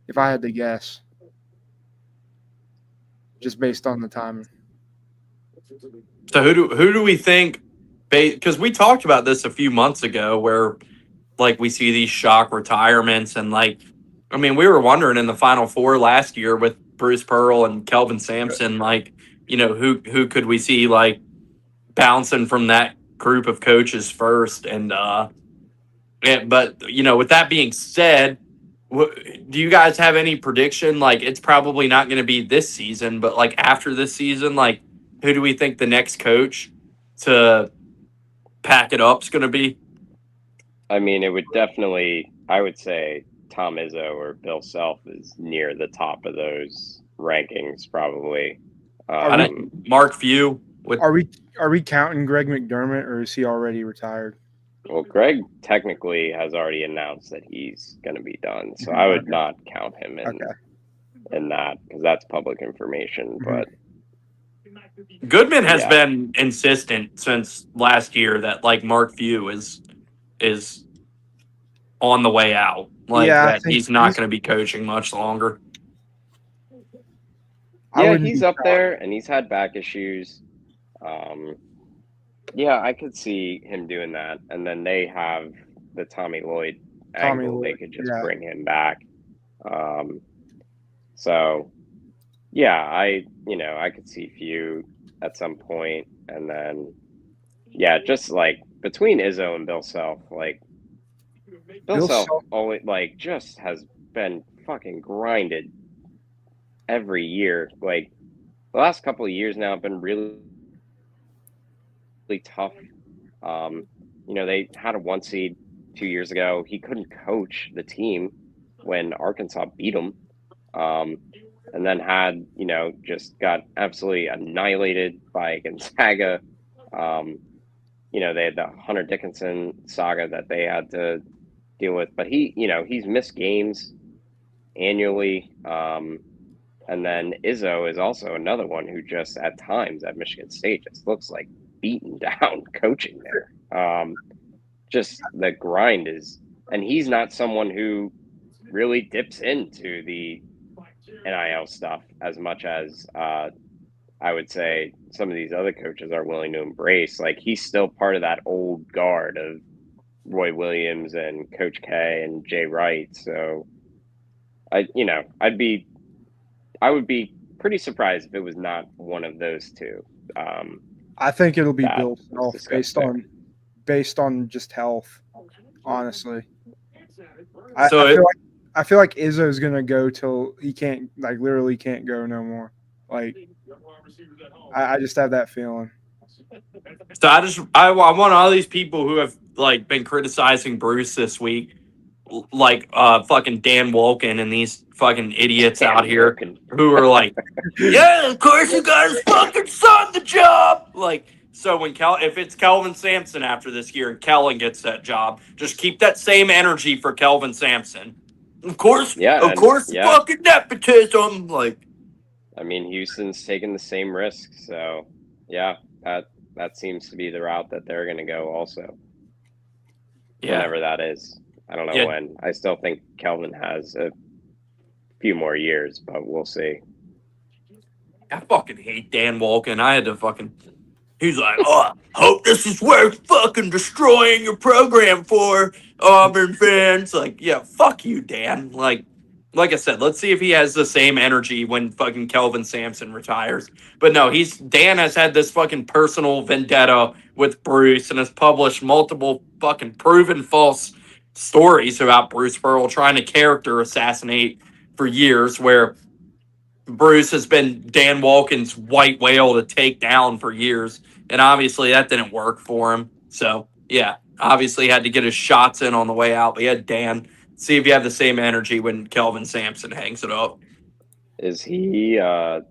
Speaker 2: If I had to guess, just based on the timing.
Speaker 1: So who do we think? Because we talked about this a few months ago, where like we see these shock retirements, and like, I mean, we were wondering in the Final Four last year with Bruce Pearl and Kelvin Sampson, like, you know, who could we see like bouncing from that group of coaches first? And but you know, with that being said, do you guys have any prediction? Like, it's probably not going to be this season, but like after this season, like, who do we think the next coach to pack it up is going to be?
Speaker 3: I mean, it would definitely, I would say Tom Izzo or Bill Self is near the top of those rankings, probably.
Speaker 1: Mark Few.
Speaker 2: Are we counting Greg McDermott, or is he already retired?
Speaker 3: Well, Greg technically has already announced that he's going to be done, so I would not count him in that because that's public information. But
Speaker 1: Goodman has been insistent since last year that like Mark Few is on the way out. Like that he's not going to be coaching much longer.
Speaker 3: Yeah, he's up there and he's had back issues. Yeah, I could see him doing that. And then they have the Tommy Lloyd angle. They could just bring him back. So, yeah, I could see Few at some point. And then, yeah, just like between Izzo and Bill Self, like Bill Self always like just has been fucking grinded every year. Like the last couple of years now have been really tough. They had a 1 seed 2 years ago. He couldn't coach the team when Arkansas beat him. And then had, just got absolutely annihilated by Gonzaga. They had the Hunter Dickinson saga that they had to deal with. But he's missed games annually. And then Izzo is also another one who just at times at Michigan State just looks like beaten down coaching there. Just the grind is, and he's not someone who really dips into the NIL stuff as much as I would say some of these other coaches are willing to embrace. Like he's still part of that old guard of Roy Williams and Coach K and Jay Wright. So I would be pretty surprised if it was not one of those two.
Speaker 2: I think it'll be
Speaker 3: That
Speaker 2: Bill
Speaker 3: was
Speaker 2: Self
Speaker 3: discussed there.
Speaker 2: based on just health. Honestly,
Speaker 1: So
Speaker 2: I feel like Izzo's gonna go till he can't, like, literally can't go no more. Like, I just have that feeling.
Speaker 1: So I want all these people who have like been criticizing Bruce this week, like fucking Dan Wolken and these fucking idiots out here who are like, yeah, of course you guys fucking son the job. Like, so when if it's Kelvin Sampson after this year and Kellen gets that job, just keep that same energy for Kelvin Sampson. Of course,
Speaker 3: Yeah.
Speaker 1: fucking nepotism. Like,
Speaker 3: I mean, Houston's taking the same risk, so yeah, that seems to be the route that they're going to go. Also,
Speaker 1: yeah,
Speaker 3: whenever that is, I don't know
Speaker 1: yeah.
Speaker 3: when. I still think Kelvin has a few more years, but we'll see.
Speaker 1: I fucking hate Dan Wolken. I had to fucking. He's like, oh, I hope this is worth fucking destroying your program for Auburn fans. Like, yeah, fuck you, Dan. Like I said, let's see if he has the same energy when fucking Kelvin Sampson retires. But no, Dan has had this fucking personal vendetta with Bruce and has published multiple fucking proven false stories about Bruce Pearl trying to character assassinate for years, where Bruce has been Dan Wolken's white whale to take down for years, and obviously that didn't work for him. So yeah, obviously had to get his shots in on the way out. But he had Dan. See if you have the same energy when Kelvin Sampson hangs it up.
Speaker 3: Is he? Are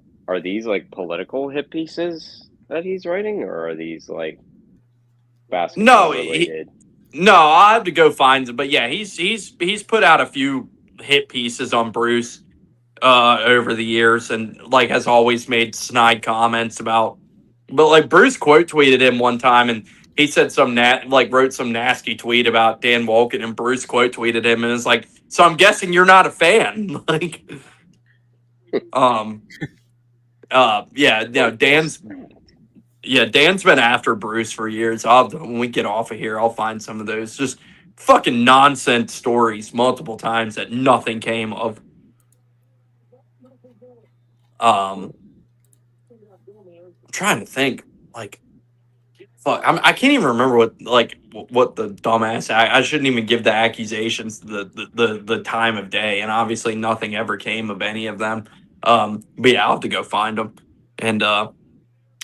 Speaker 3: these like political hit pieces that he's writing, or are these like basketball
Speaker 1: No,
Speaker 3: related?
Speaker 1: no, I'll have to go find him. But yeah, he's put out a few hit pieces on Bruce over the years, and like has always made snide comments about. But like Bruce quote tweeted him one time, and he said wrote some nasty tweet about Dan Wolken, and Bruce quote tweeted him, and it's like, so I'm guessing you're not a fan, like, um, yeah, no, Dan's been after Bruce for years. When we get off of here, I'll find some of those just fucking nonsense stories multiple times that nothing came of. I'm trying to think, like, fuck, I can't even remember what the dumbass. I shouldn't even give the accusations the time of day, and obviously nothing ever came of any of them. But yeah, I'll have to go find them and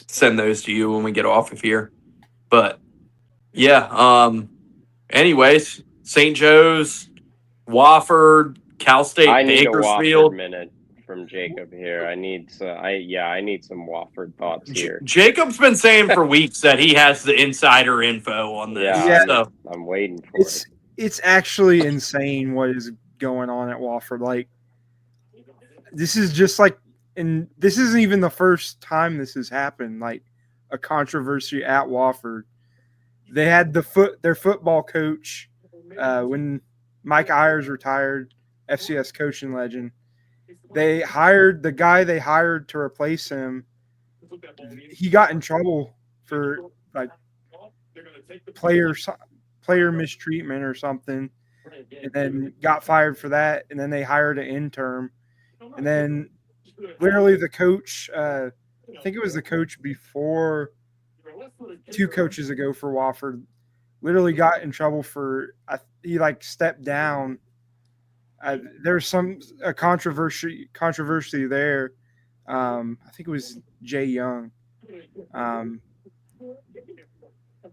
Speaker 1: send those to you when we get off of here. But yeah, anyways, St. Joe's, Wofford, Cal State
Speaker 3: I need a Wofford
Speaker 1: Bakersfield.
Speaker 3: minute from Jacob here. I need some Wofford thoughts here.
Speaker 1: Jacob's been saying for weeks that he has the insider info on this.
Speaker 3: Yeah,
Speaker 1: So.
Speaker 3: I'm waiting for it.
Speaker 2: It's actually insane what is going on at Wofford. Like, this is just like, and this isn't even the first time this has happened. Like, a controversy at Wofford. They had their football coach when Mike Ayers retired, FCS coaching legend. They hired the guy they hired to replace him. He got in trouble for like player mistreatment or something, and then got fired for that. And then they hired an intern, and then literally the coach, I think it was the coach before, 2 coaches ago for Wofford, literally got in trouble for he like stepped down. There's a controversy there. I think it was Jay Young.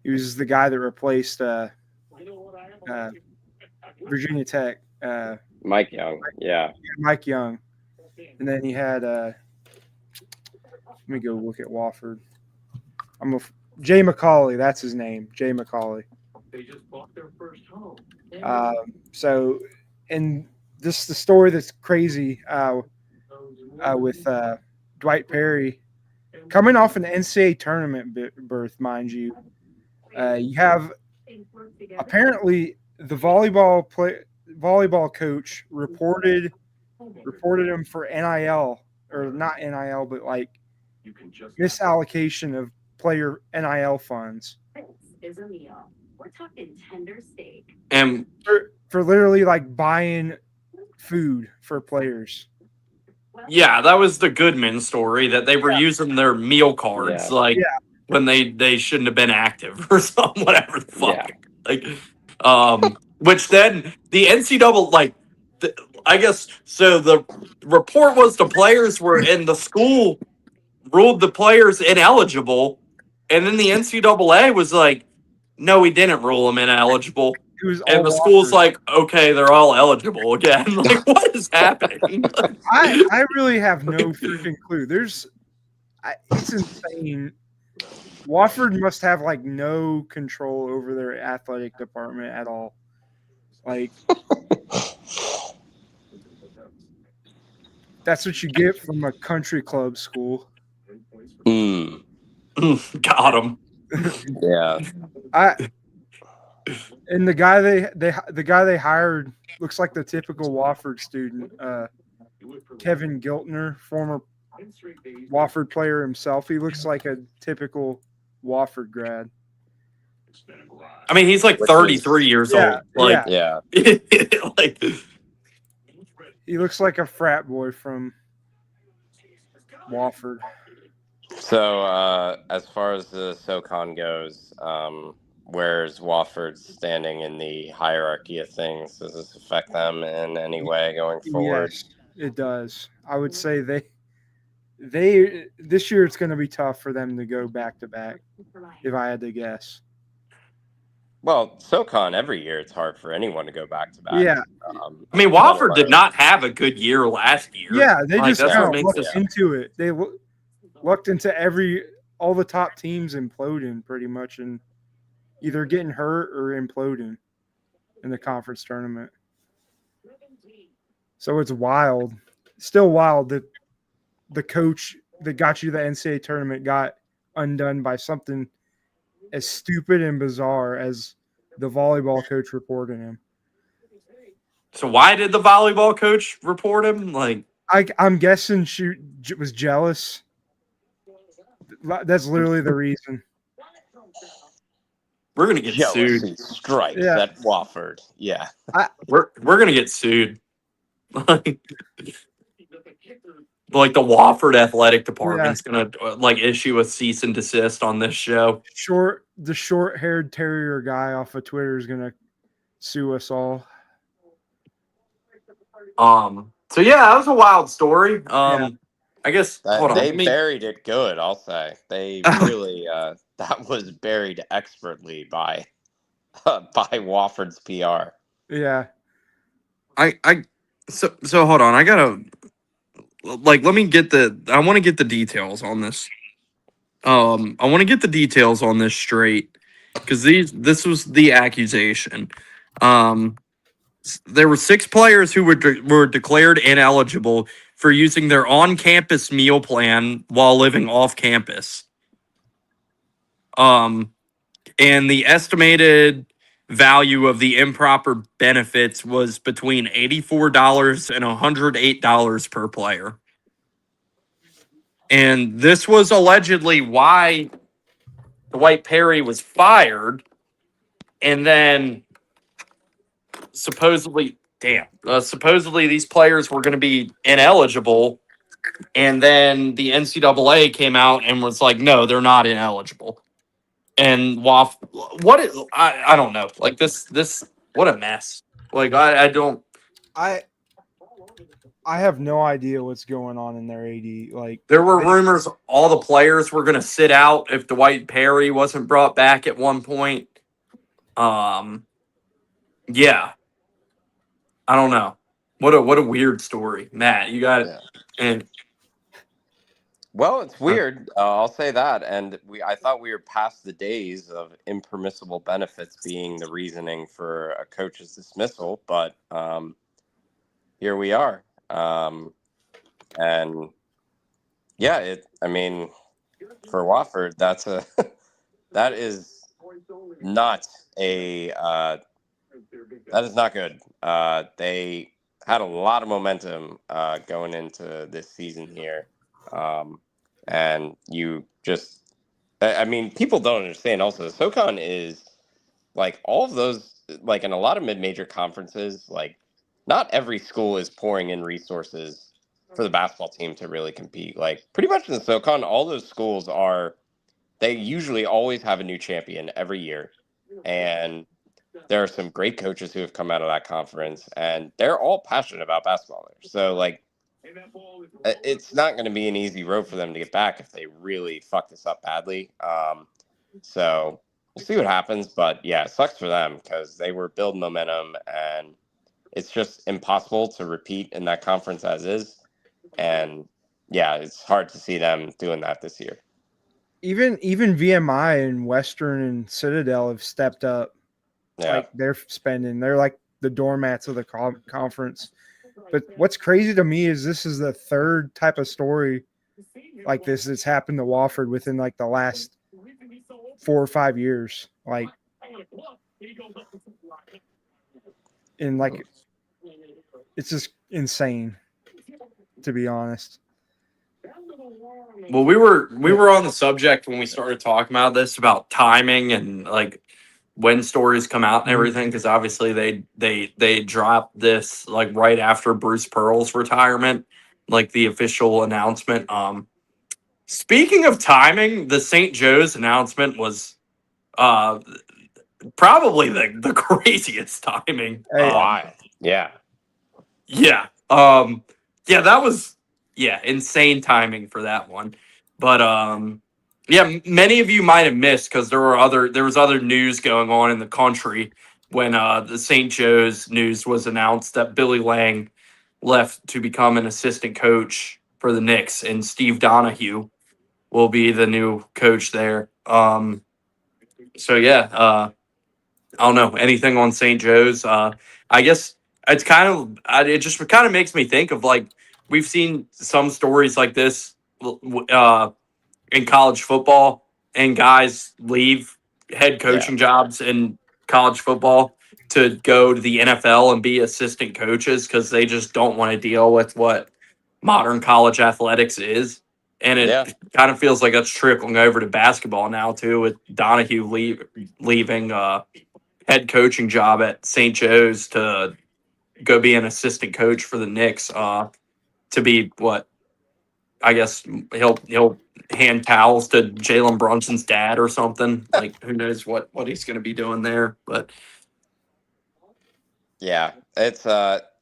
Speaker 2: He was the guy that replaced Virginia Tech.
Speaker 3: Mike Young, yeah.
Speaker 2: Mike Young. And then he had let me go look at Wofford. Jay McCauley, that's his name, Jay McCauley. They just bought their first home. So, and this the story that's crazy with Dwight Perry coming off an NCAA tournament berth, mind you. You have apparently the volleyball coach reported him for NIL, or not NIL, but like misallocation of player NIL funds.
Speaker 1: And
Speaker 2: for literally like buying food for players.
Speaker 1: yeah, that was the Goodman story that they were using their meal cards
Speaker 3: Yeah.
Speaker 1: when they shouldn't have been active or something, whatever the fuck.
Speaker 3: Yeah.
Speaker 1: Which then the NCAA I guess so. The report was the players were in the school ruled the players ineligible, and then the NCAA was like, "No, we didn't rule them ineligible."
Speaker 2: It was
Speaker 1: And
Speaker 2: all
Speaker 1: the school's
Speaker 2: Wofford.
Speaker 1: like, "Okay, they're all eligible again." Like, what is happening?
Speaker 2: I really have no freaking clue. It's insane. Wofford must have like no control over their athletic department at all. Like that's what you get from a country club school.
Speaker 1: Got him.
Speaker 3: Yeah.
Speaker 2: And the guy they hired looks like the typical Wofford student. Kevin Giltner, former Wofford player himself. He looks like a typical Wofford grad.
Speaker 1: I mean, he's like 33 years old. Like,
Speaker 3: Yeah.
Speaker 1: like,
Speaker 2: he looks like a frat boy from Wofford.
Speaker 3: So, as far as the SoCon goes, where's Wofford standing in the hierarchy of things? Does this affect them in any way going forward?
Speaker 2: Yes, it does. I would say they this year it's going to be tough for them to go back to back. If I had to guess.
Speaker 3: Well, SoCon every year it's hard for anyone to go back to back.
Speaker 2: Yeah.
Speaker 1: I mean, Wofford did not have a good year last year.
Speaker 2: Yeah, they just
Speaker 1: that's
Speaker 2: kind
Speaker 1: what
Speaker 2: of
Speaker 1: makes
Speaker 2: looked
Speaker 1: it.
Speaker 2: into it. They looked into all the top teams imploding pretty much, and either getting hurt or imploding in the conference tournament. So it's wild. Still wild that the coach that got you the NCAA tournament got undone by something as stupid and bizarre as the volleyball coach reporting him.
Speaker 1: So why did the volleyball coach report him? Like,
Speaker 2: I'm guessing she was jealous. That's literally the reason.
Speaker 1: We're gonna get
Speaker 3: Jealousy
Speaker 1: sued.
Speaker 3: strikes
Speaker 2: Yeah.
Speaker 3: at Wofford. Yeah.
Speaker 1: We're gonna get sued. Like the Wofford athletic department's gonna like issue a cease and desist on this show.
Speaker 2: The short-haired terrier guy off of Twitter is gonna sue us all.
Speaker 1: So yeah, that was a wild story.
Speaker 2: Yeah.
Speaker 1: I guess
Speaker 3: They buried it good, I'll say. They really that was buried expertly by Wofford's PR.
Speaker 2: Yeah.
Speaker 1: So hold on. I gotta let me get I want to get the details on this. I want to get the details on this straight because this was the accusation. There were 6 players who were declared ineligible for using their on-campus meal plan while living off campus. And the estimated value of the improper benefits was between $84 and $108 per player. And this was allegedly why Dwight Perry was fired. And then supposedly these players were going to be ineligible. And then the NCAA came out and was like, no, they're not ineligible. And I don't know. Like this, what a mess. Like, I don't.
Speaker 2: I have no idea what's going on in their AD. Like,
Speaker 1: there were rumors all the players were going to sit out if Dwight Perry wasn't brought back at one point. Yeah. I don't know. What a weird story, Matt. You got it. And
Speaker 3: well, it's weird. I'll say that. And I thought we were past the days of impermissible benefits being the reasoning for a coach's dismissal, but here we are. And yeah, I mean, for Wofford, that is not good. They had a lot of momentum going into this season here. And you just, I mean, people don't understand also, SoCon is like all of those, like in a lot of mid-major conferences, like not every school is pouring in resources for the basketball team to really compete. Like pretty much in the SoCon, all those schools they usually always have a new champion every year. And there are some great coaches who have come out of that conference, and they're all passionate about basketball there. So, like, it's not going to be an easy road for them to get back if they really fuck this up badly. So we'll see what happens. But yeah, it sucks for them because they were building momentum, and it's just impossible to repeat in that conference as is. And yeah, it's hard to see them doing that this year.
Speaker 2: Even VMI and Western and Citadel have stepped up.
Speaker 3: Yeah.
Speaker 2: Like they're spending. They're like the doormats of the conference. But what's crazy to me is this is the third type of story like this that's happened to Wofford within like the last 4 or 5 years. Like, and like, it's just insane, to be honest.
Speaker 1: Well, we were on the subject when we started talking about this, about timing and like when stories come out and everything, because obviously they dropped this like right after Bruce Pearl's retirement, like the official announcement. Speaking of timing, the St. Joe's announcement was probably the craziest timing.
Speaker 2: Hey,
Speaker 3: Why? Yeah.
Speaker 1: Yeah. Yeah, that was insane timing for that one. But yeah, many of you might have missed because there was other news going on in the country when the St. Joe's news was announced that Billy Lang left to become an assistant coach for the Knicks, and Steve Donahue will be the new coach there. So yeah, I don't know anything on St. Joe's. I guess it's kind of it just kind of makes me think of like we've seen some stories like this in college football, and guys leave head coaching jobs in college football to go to the NFL and be assistant coaches because they just don't want to deal with what modern college athletics is. And it kind of feels like that's trickling over to basketball now too, with Donahue leaving head coaching job at St. Joe's to go be an assistant coach for the Knicks. To be what I guess he'll hand towels to Jalen Brunson's dad or something. Like who knows what he's going to be doing there, but
Speaker 3: yeah, it's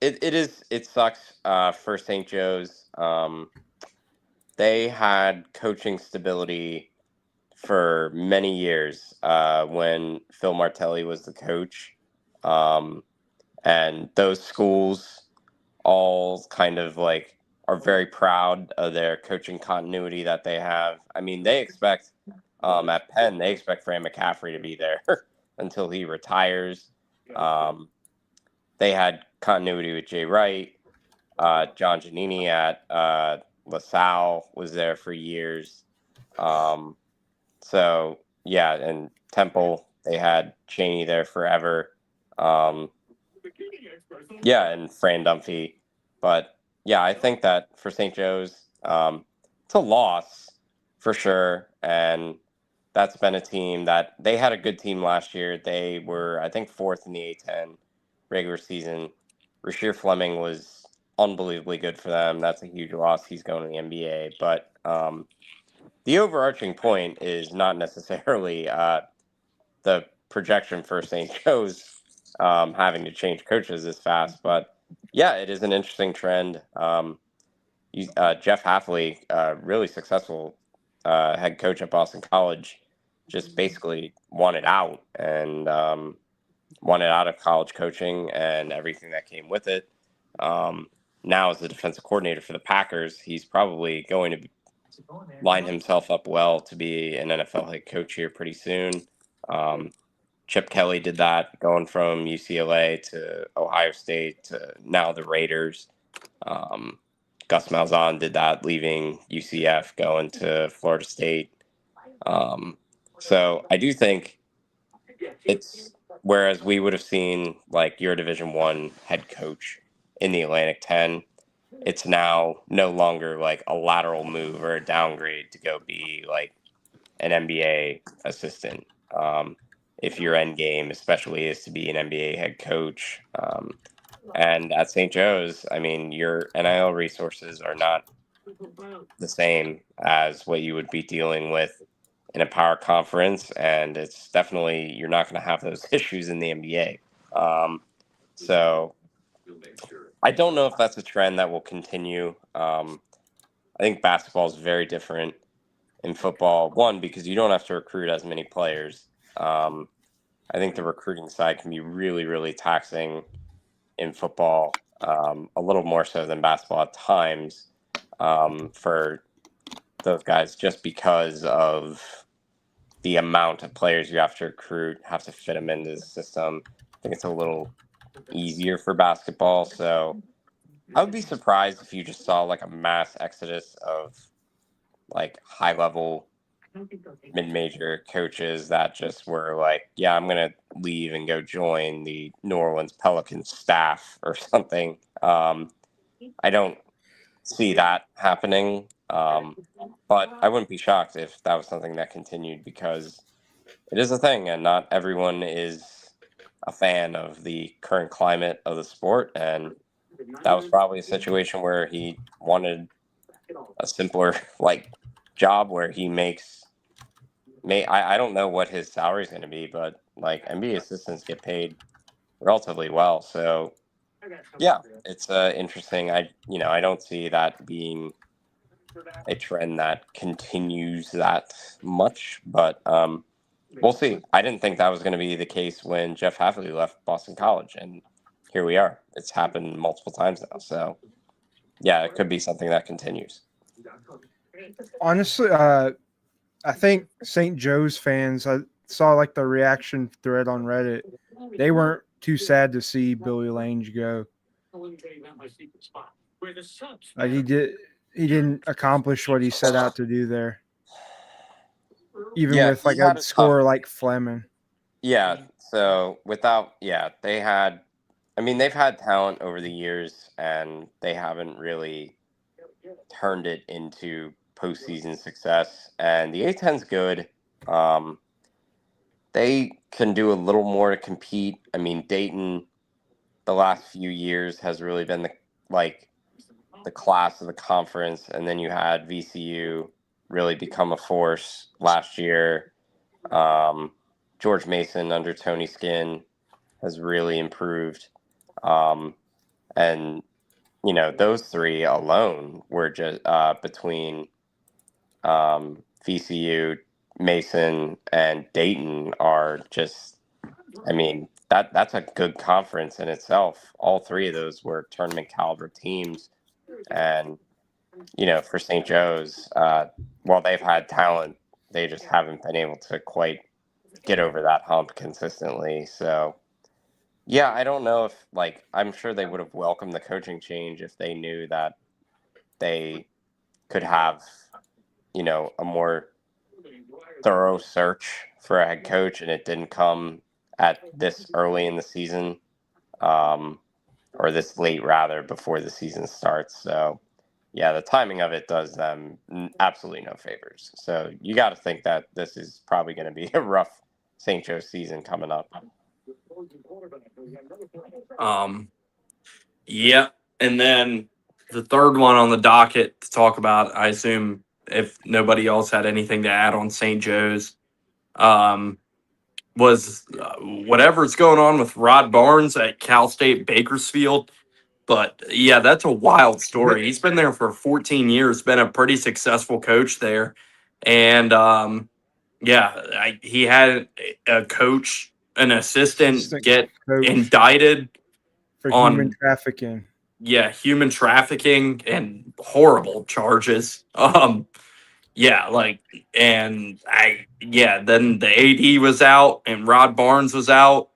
Speaker 3: it sucks for St. Joe's. They had coaching stability for many years when Phil Martelli was the coach. And those schools all kind of like are very proud of their coaching continuity that they have. I mean, they expect at Penn, they expect Fran McCaffrey to be there until he retires. They had continuity with Jay Wright. John Giannini at LaSalle was there for years. So yeah, and Temple, they had Cheney there forever. Yeah, and Fran Dunphy. But yeah, I think that for St. Joe's, it's a loss for sure. And that's been a team that they had a good team last year. They were, I think, fourth in the A10 regular season. Rasheer Fleming was unbelievably good for them. That's a huge loss. He's going to the NBA. But the overarching point is not necessarily the projection for St. Joe's having to change coaches this fast. But yeah, it is an interesting trend. Jeff Hafley, really successful head coach at Boston College, just basically wanted out and wanted out of college coaching and everything that came with it. Now, as the defensive coordinator for the Packers, he's probably going to line himself up well to be an NFL head coach here pretty soon. Chip Kelly did that, going from UCLA to Ohio State to now the Raiders. Gus Malzahn did that, leaving UCF, going to Florida State. So I do think it's, whereas we would have seen like your Division I head coach in the Atlantic 10, it's now no longer like a lateral move or a downgrade to go be like an NBA assistant. if your end game, especially, is to be an NBA head coach. And at St. Joe's, I mean, your NIL resources are not the same as what you would be dealing with in a power conference, and it's definitely, you're not going to have those issues in the NBA. So I don't know if that's a trend that will continue. I think basketball is very different in football. One, because you don't have to recruit as many players. I think the recruiting side can be really, really taxing in football, a little more so than basketball at times, for those guys, just because of the amount of players you have to recruit, have to fit them into the system. I think it's a little easier for basketball. So I would be surprised if you just saw like a mass exodus of like high level mid-major coaches that just were like, yeah, I'm gonna leave and go join the New Orleans Pelicans staff or something. I don't see that happening, but I wouldn't be shocked if that was something that continued, because it is a thing and not everyone is a fan of the current climate of the sport. And that was probably a situation where he wanted a simpler like job where he I don't know what his salary is going to be, but like NBA assistants get paid relatively well. So yeah, it's interesting. I don't see that being a trend that continues that much, but we'll see. I didn't think that was going to be the case when Jeff Hafley left Boston College, and here we are. It's happened multiple times now. So yeah, it could be something that continues.
Speaker 2: Honestly, I think St. Joe's fans, I saw like the reaction thread on Reddit. They weren't too sad to see Billy Lange go. Like he didn't accomplish what he set out to do there. Even
Speaker 3: Yeah,
Speaker 2: with like
Speaker 3: he had
Speaker 2: a
Speaker 3: a
Speaker 2: scorer
Speaker 3: tough.
Speaker 2: like Fleming.
Speaker 3: Yeah, so they had, I mean, they've had talent over the years, and they haven't really turned it into postseason success. And the A10's good. Um, they can do a little more to compete. I mean, Dayton, the last few years has really been the class of the conference, and then you had VCU really become a force last year. Um, George Mason under Tony Skinn has really improved. Um, and, those three alone were just between VCU, Mason, and Dayton are just, I mean, that's a good conference in itself. All three of those were tournament caliber teams. And, for St. Joe's, while they've had talent, they just haven't been able to quite get over that hump consistently. So, yeah, I don't know if, I'm sure they would have welcomed the coaching change if they knew that they could have, a more thorough search for a head coach, and it didn't come at this early in the season, or this late rather, before the season starts. So, yeah, the timing of it does them absolutely no favors. So you got to think that this is probably going to be a rough St. Joe season coming up.
Speaker 1: Yeah, and then the third one on the docket to talk about, I assume, if nobody else had anything to add on St. Joe's, was whatever's going on with Rod Barnes at Cal State Bakersfield. But yeah, that's a wild story. He's been there for 14 years, been a pretty successful coach there. And he had a coach, an assistant get
Speaker 2: coach
Speaker 1: indicted
Speaker 2: for
Speaker 1: on
Speaker 2: human trafficking.
Speaker 1: Yeah, human trafficking and horrible charges. Then the AD was out and Rod Barnes was out.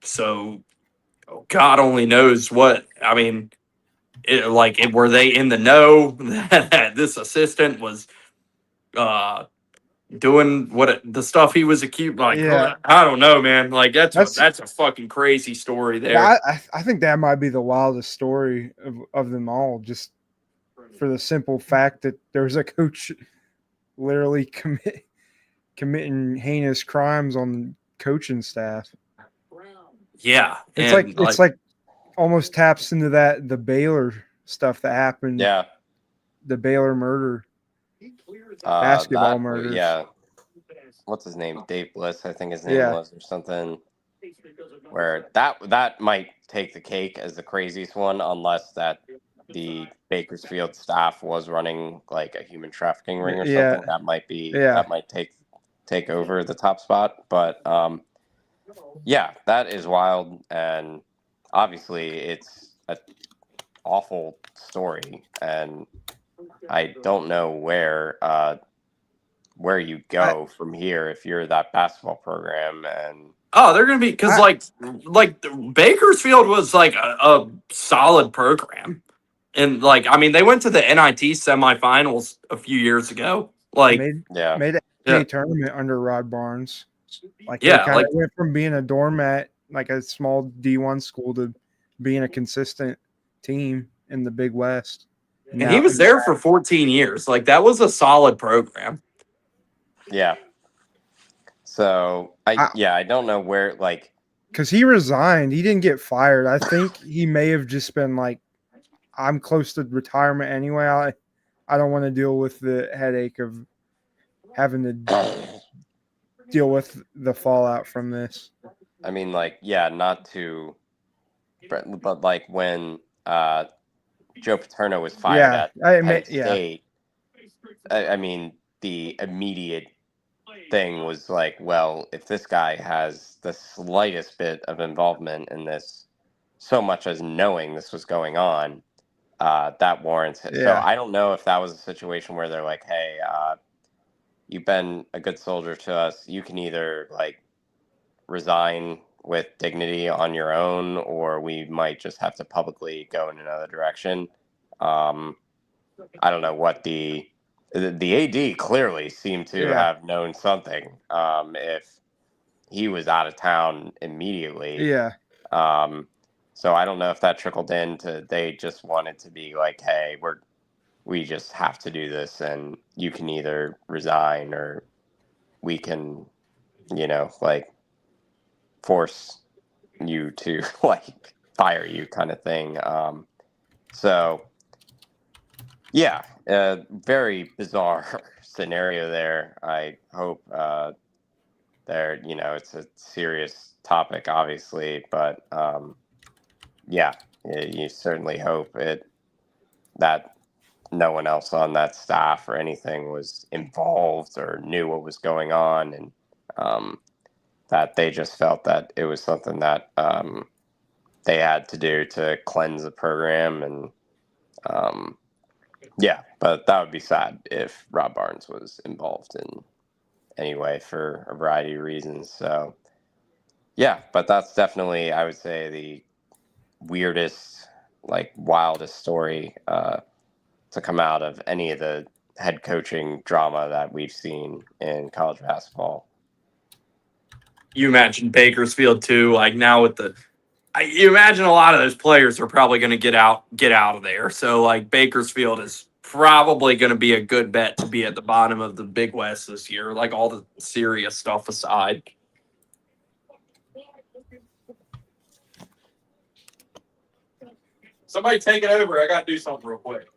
Speaker 1: So God only knows what. I mean, were they in the know that this assistant was doing the stuff he was accused?
Speaker 2: Yeah.
Speaker 1: I don't know, man. Like that's
Speaker 2: That's
Speaker 1: a fucking crazy story there.
Speaker 2: Yeah, I think that might be the wildest story of them all, just for the simple fact that there was a coach literally committing heinous crimes on coaching staff.
Speaker 1: Yeah,
Speaker 2: It's like almost taps into the Baylor stuff that happened.
Speaker 3: Yeah.
Speaker 2: The Baylor murder, basketball murders.
Speaker 3: Yeah. What's his name? Dave Bliss, I think his name was, or something. Where that might take the cake as the craziest one, unless that the Bakersfield staff was running like a human trafficking ring or something. That might take over the top spot. But yeah, that is wild, and obviously it's an awful story, and I don't know where you go from here if you're that basketball program. And
Speaker 1: they're gonna be, because like Bakersfield was like a solid program, and like I mean they went to the NIT semifinals a few years ago. Like
Speaker 2: made a tournament under Rod Barnes. Like they went from being a doormat, like a small D1 school, to being a consistent team in the Big West.
Speaker 1: And he was there for 14 years. Like that was a solid program.
Speaker 3: Yeah. So I don't know where, like,
Speaker 2: because he resigned. He didn't get fired. I think he may have just been like, I'm close to retirement anyway. I don't want to deal with the headache of having to deal with the fallout from this.
Speaker 3: I mean, like, yeah, not to, but like when Joe Paterno was fired at Penn State, I mean, the immediate thing was like, well, if this guy has the slightest bit of involvement in this, so much as knowing this was going on, that warrants it. So I don't know if that was a situation where they're like, hey, you've been a good soldier to us. You can either like resign with dignity on your own, or we might just have to publicly go in another direction. I don't know what the AD clearly seemed to have known something. If he was out of town immediately. So I don't know if that trickled into, they just wanted to be like, hey, we just have to do this, and you can either resign or we can, like force you to like fire you kind of thing. So yeah, very bizarre scenario there. I hope there, it's a serious topic, obviously, but yeah, you certainly hope that no one else on that staff or anything was involved or knew what was going on, and that they just felt that it was something that they had to do to cleanse the program. And yeah, but that would be sad if Rob Barnes was involved in any way for a variety of reasons. So yeah, but that's definitely, I would say, the weirdest, like wildest story to come out of any of the head coaching drama that we've seen in college basketball.
Speaker 1: You imagine Bakersfield too, like now with you imagine a lot of those players are probably going to get out of there. So like Bakersfield is probably going to be a good bet to be at the bottom of the Big West this year, like all the serious stuff aside. Somebody take it over. I got to do something real quick.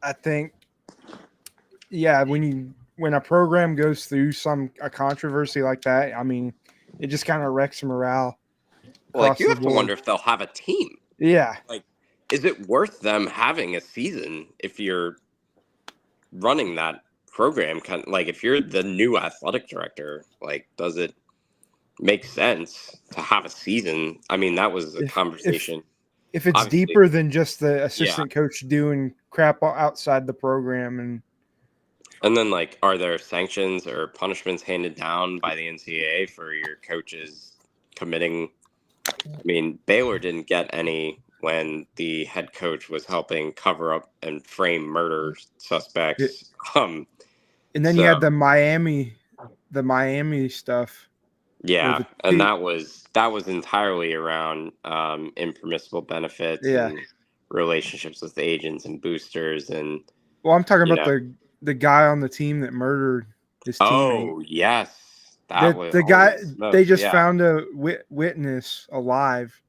Speaker 2: I think, when a program goes through a controversy like that, I mean, it just kind of wrecks morale.
Speaker 3: Well, like, you have to wonder if they'll have a team.
Speaker 2: Yeah.
Speaker 3: Like, is it worth them having a season if you're running that program? Kind of, like, if you're the new athletic director, like, does it make sense to have a season? I mean, that was a conversation.
Speaker 2: If it's obviously deeper than just the assistant coach doing crap outside the program.
Speaker 3: And then, like, are there sanctions or punishments handed down by the NCAA for your coaches committing? I mean, Baylor didn't get any when the head coach was helping cover up and frame murder suspects.
Speaker 2: And then you had the Miami stuff.
Speaker 3: Yeah, and that was entirely around impermissible benefits and relationships with agents and boosters. And
Speaker 2: well, I'm talking about the guy on the team that murdered his teammate.
Speaker 3: Oh yes, that was
Speaker 2: The guy
Speaker 3: holy smokes,
Speaker 2: they just
Speaker 3: yeah.
Speaker 2: found a witness alive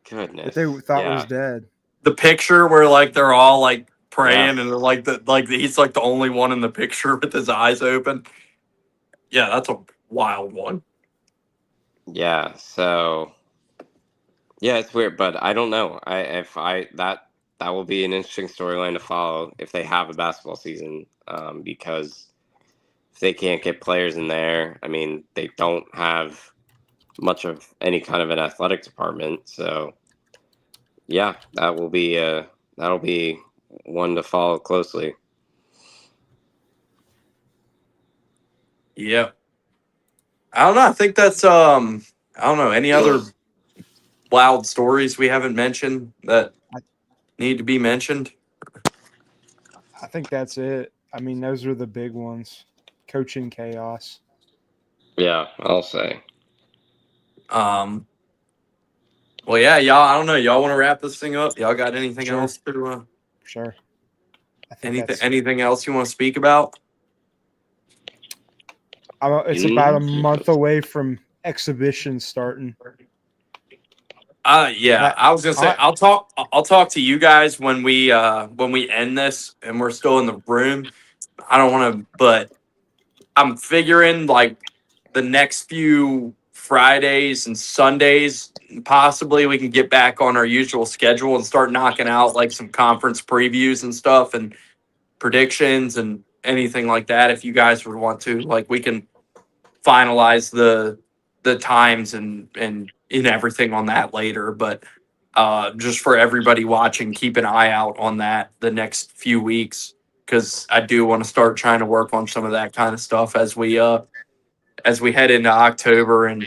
Speaker 3: Goodness,
Speaker 2: that they thought
Speaker 3: yeah.
Speaker 2: was dead.
Speaker 1: The picture where like they're all like praying
Speaker 3: Yes.
Speaker 1: and like he's like the only one in the picture with his eyes open. Yeah, that's a wild one.
Speaker 3: Yeah, so yeah, it's weird, but I don't know. That will be an interesting storyline to follow if they have a basketball season, because if they can't get players in there, I mean, they don't have much of any kind of an athletic department. So yeah, that'll be one to follow closely.
Speaker 1: Yeah. I don't know. I think that's I don't know, any other wild stories we haven't mentioned that need to be mentioned?
Speaker 2: I think that's it. I mean, those are the big ones. Coaching chaos.
Speaker 3: Yeah, I'll say.
Speaker 1: Well, yeah, y'all. I don't know. Y'all want to wrap this thing up? Y'all got anything
Speaker 2: Sure.
Speaker 1: else to
Speaker 2: Sure. I think
Speaker 1: anything else you want to speak about?
Speaker 2: it's about a month away from exhibition starting.
Speaker 1: Yeah, I was gonna say I'll talk to you guys when we end this and we're still in the room. I don't want to, but I'm figuring like the next few Fridays and Sundays, possibly we can get back on our usual schedule and start knocking out like some conference previews and stuff and predictions and anything like that. If you guys would want to, like, we can finalize the times and everything on that later. But just for everybody watching, keep an eye out on that the next few weeks, because I do want to start trying to work on some of that kind of stuff as we head into October and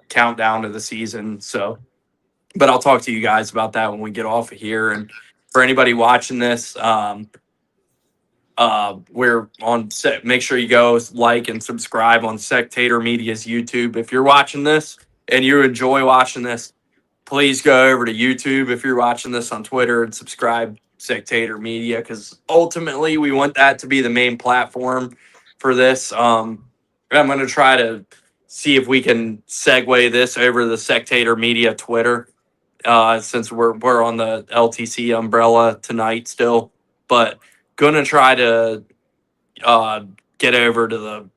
Speaker 1: count down to the season. So, but I'll talk to you guys about that when we get off of here. And for anybody watching this, we're on set. Make sure you go like and subscribe on Sectator Media's YouTube. If you're watching this and you enjoy watching this, please go over to YouTube if you're watching this on Twitter and subscribe Sectator Media, because ultimately we want that to be the main platform for this. I'm going to try to see if we can segue this over the Sectator Media Twitter, since we're on the LTC umbrella tonight still, but gonna try to uh, get over to the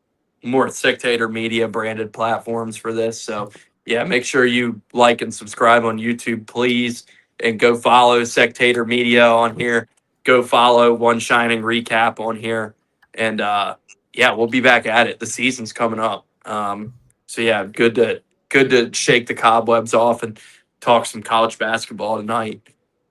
Speaker 1: more Sectator Media branded platforms for this. So yeah, make sure you like and subscribe on YouTube, please, and go follow Sectator Media on here. Go follow One Shining Recap on here, and yeah, we'll be back at it. The season's coming up. So yeah, good to shake the cobwebs off and talk some college basketball tonight.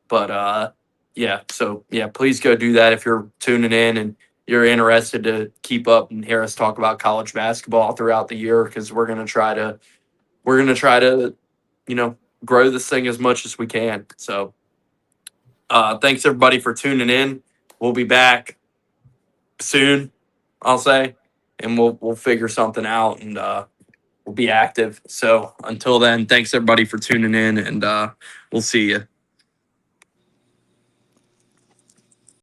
Speaker 1: But yeah, so yeah, please go do that if you're tuning in and you're interested to keep up and hear us talk about college basketball throughout the year, because we're gonna try to grow this thing as much as we can. So thanks everybody for tuning in. We'll be back soon, I'll say, and we'll figure something out, and we'll be active. So until then, thanks everybody for tuning in, and we'll see you.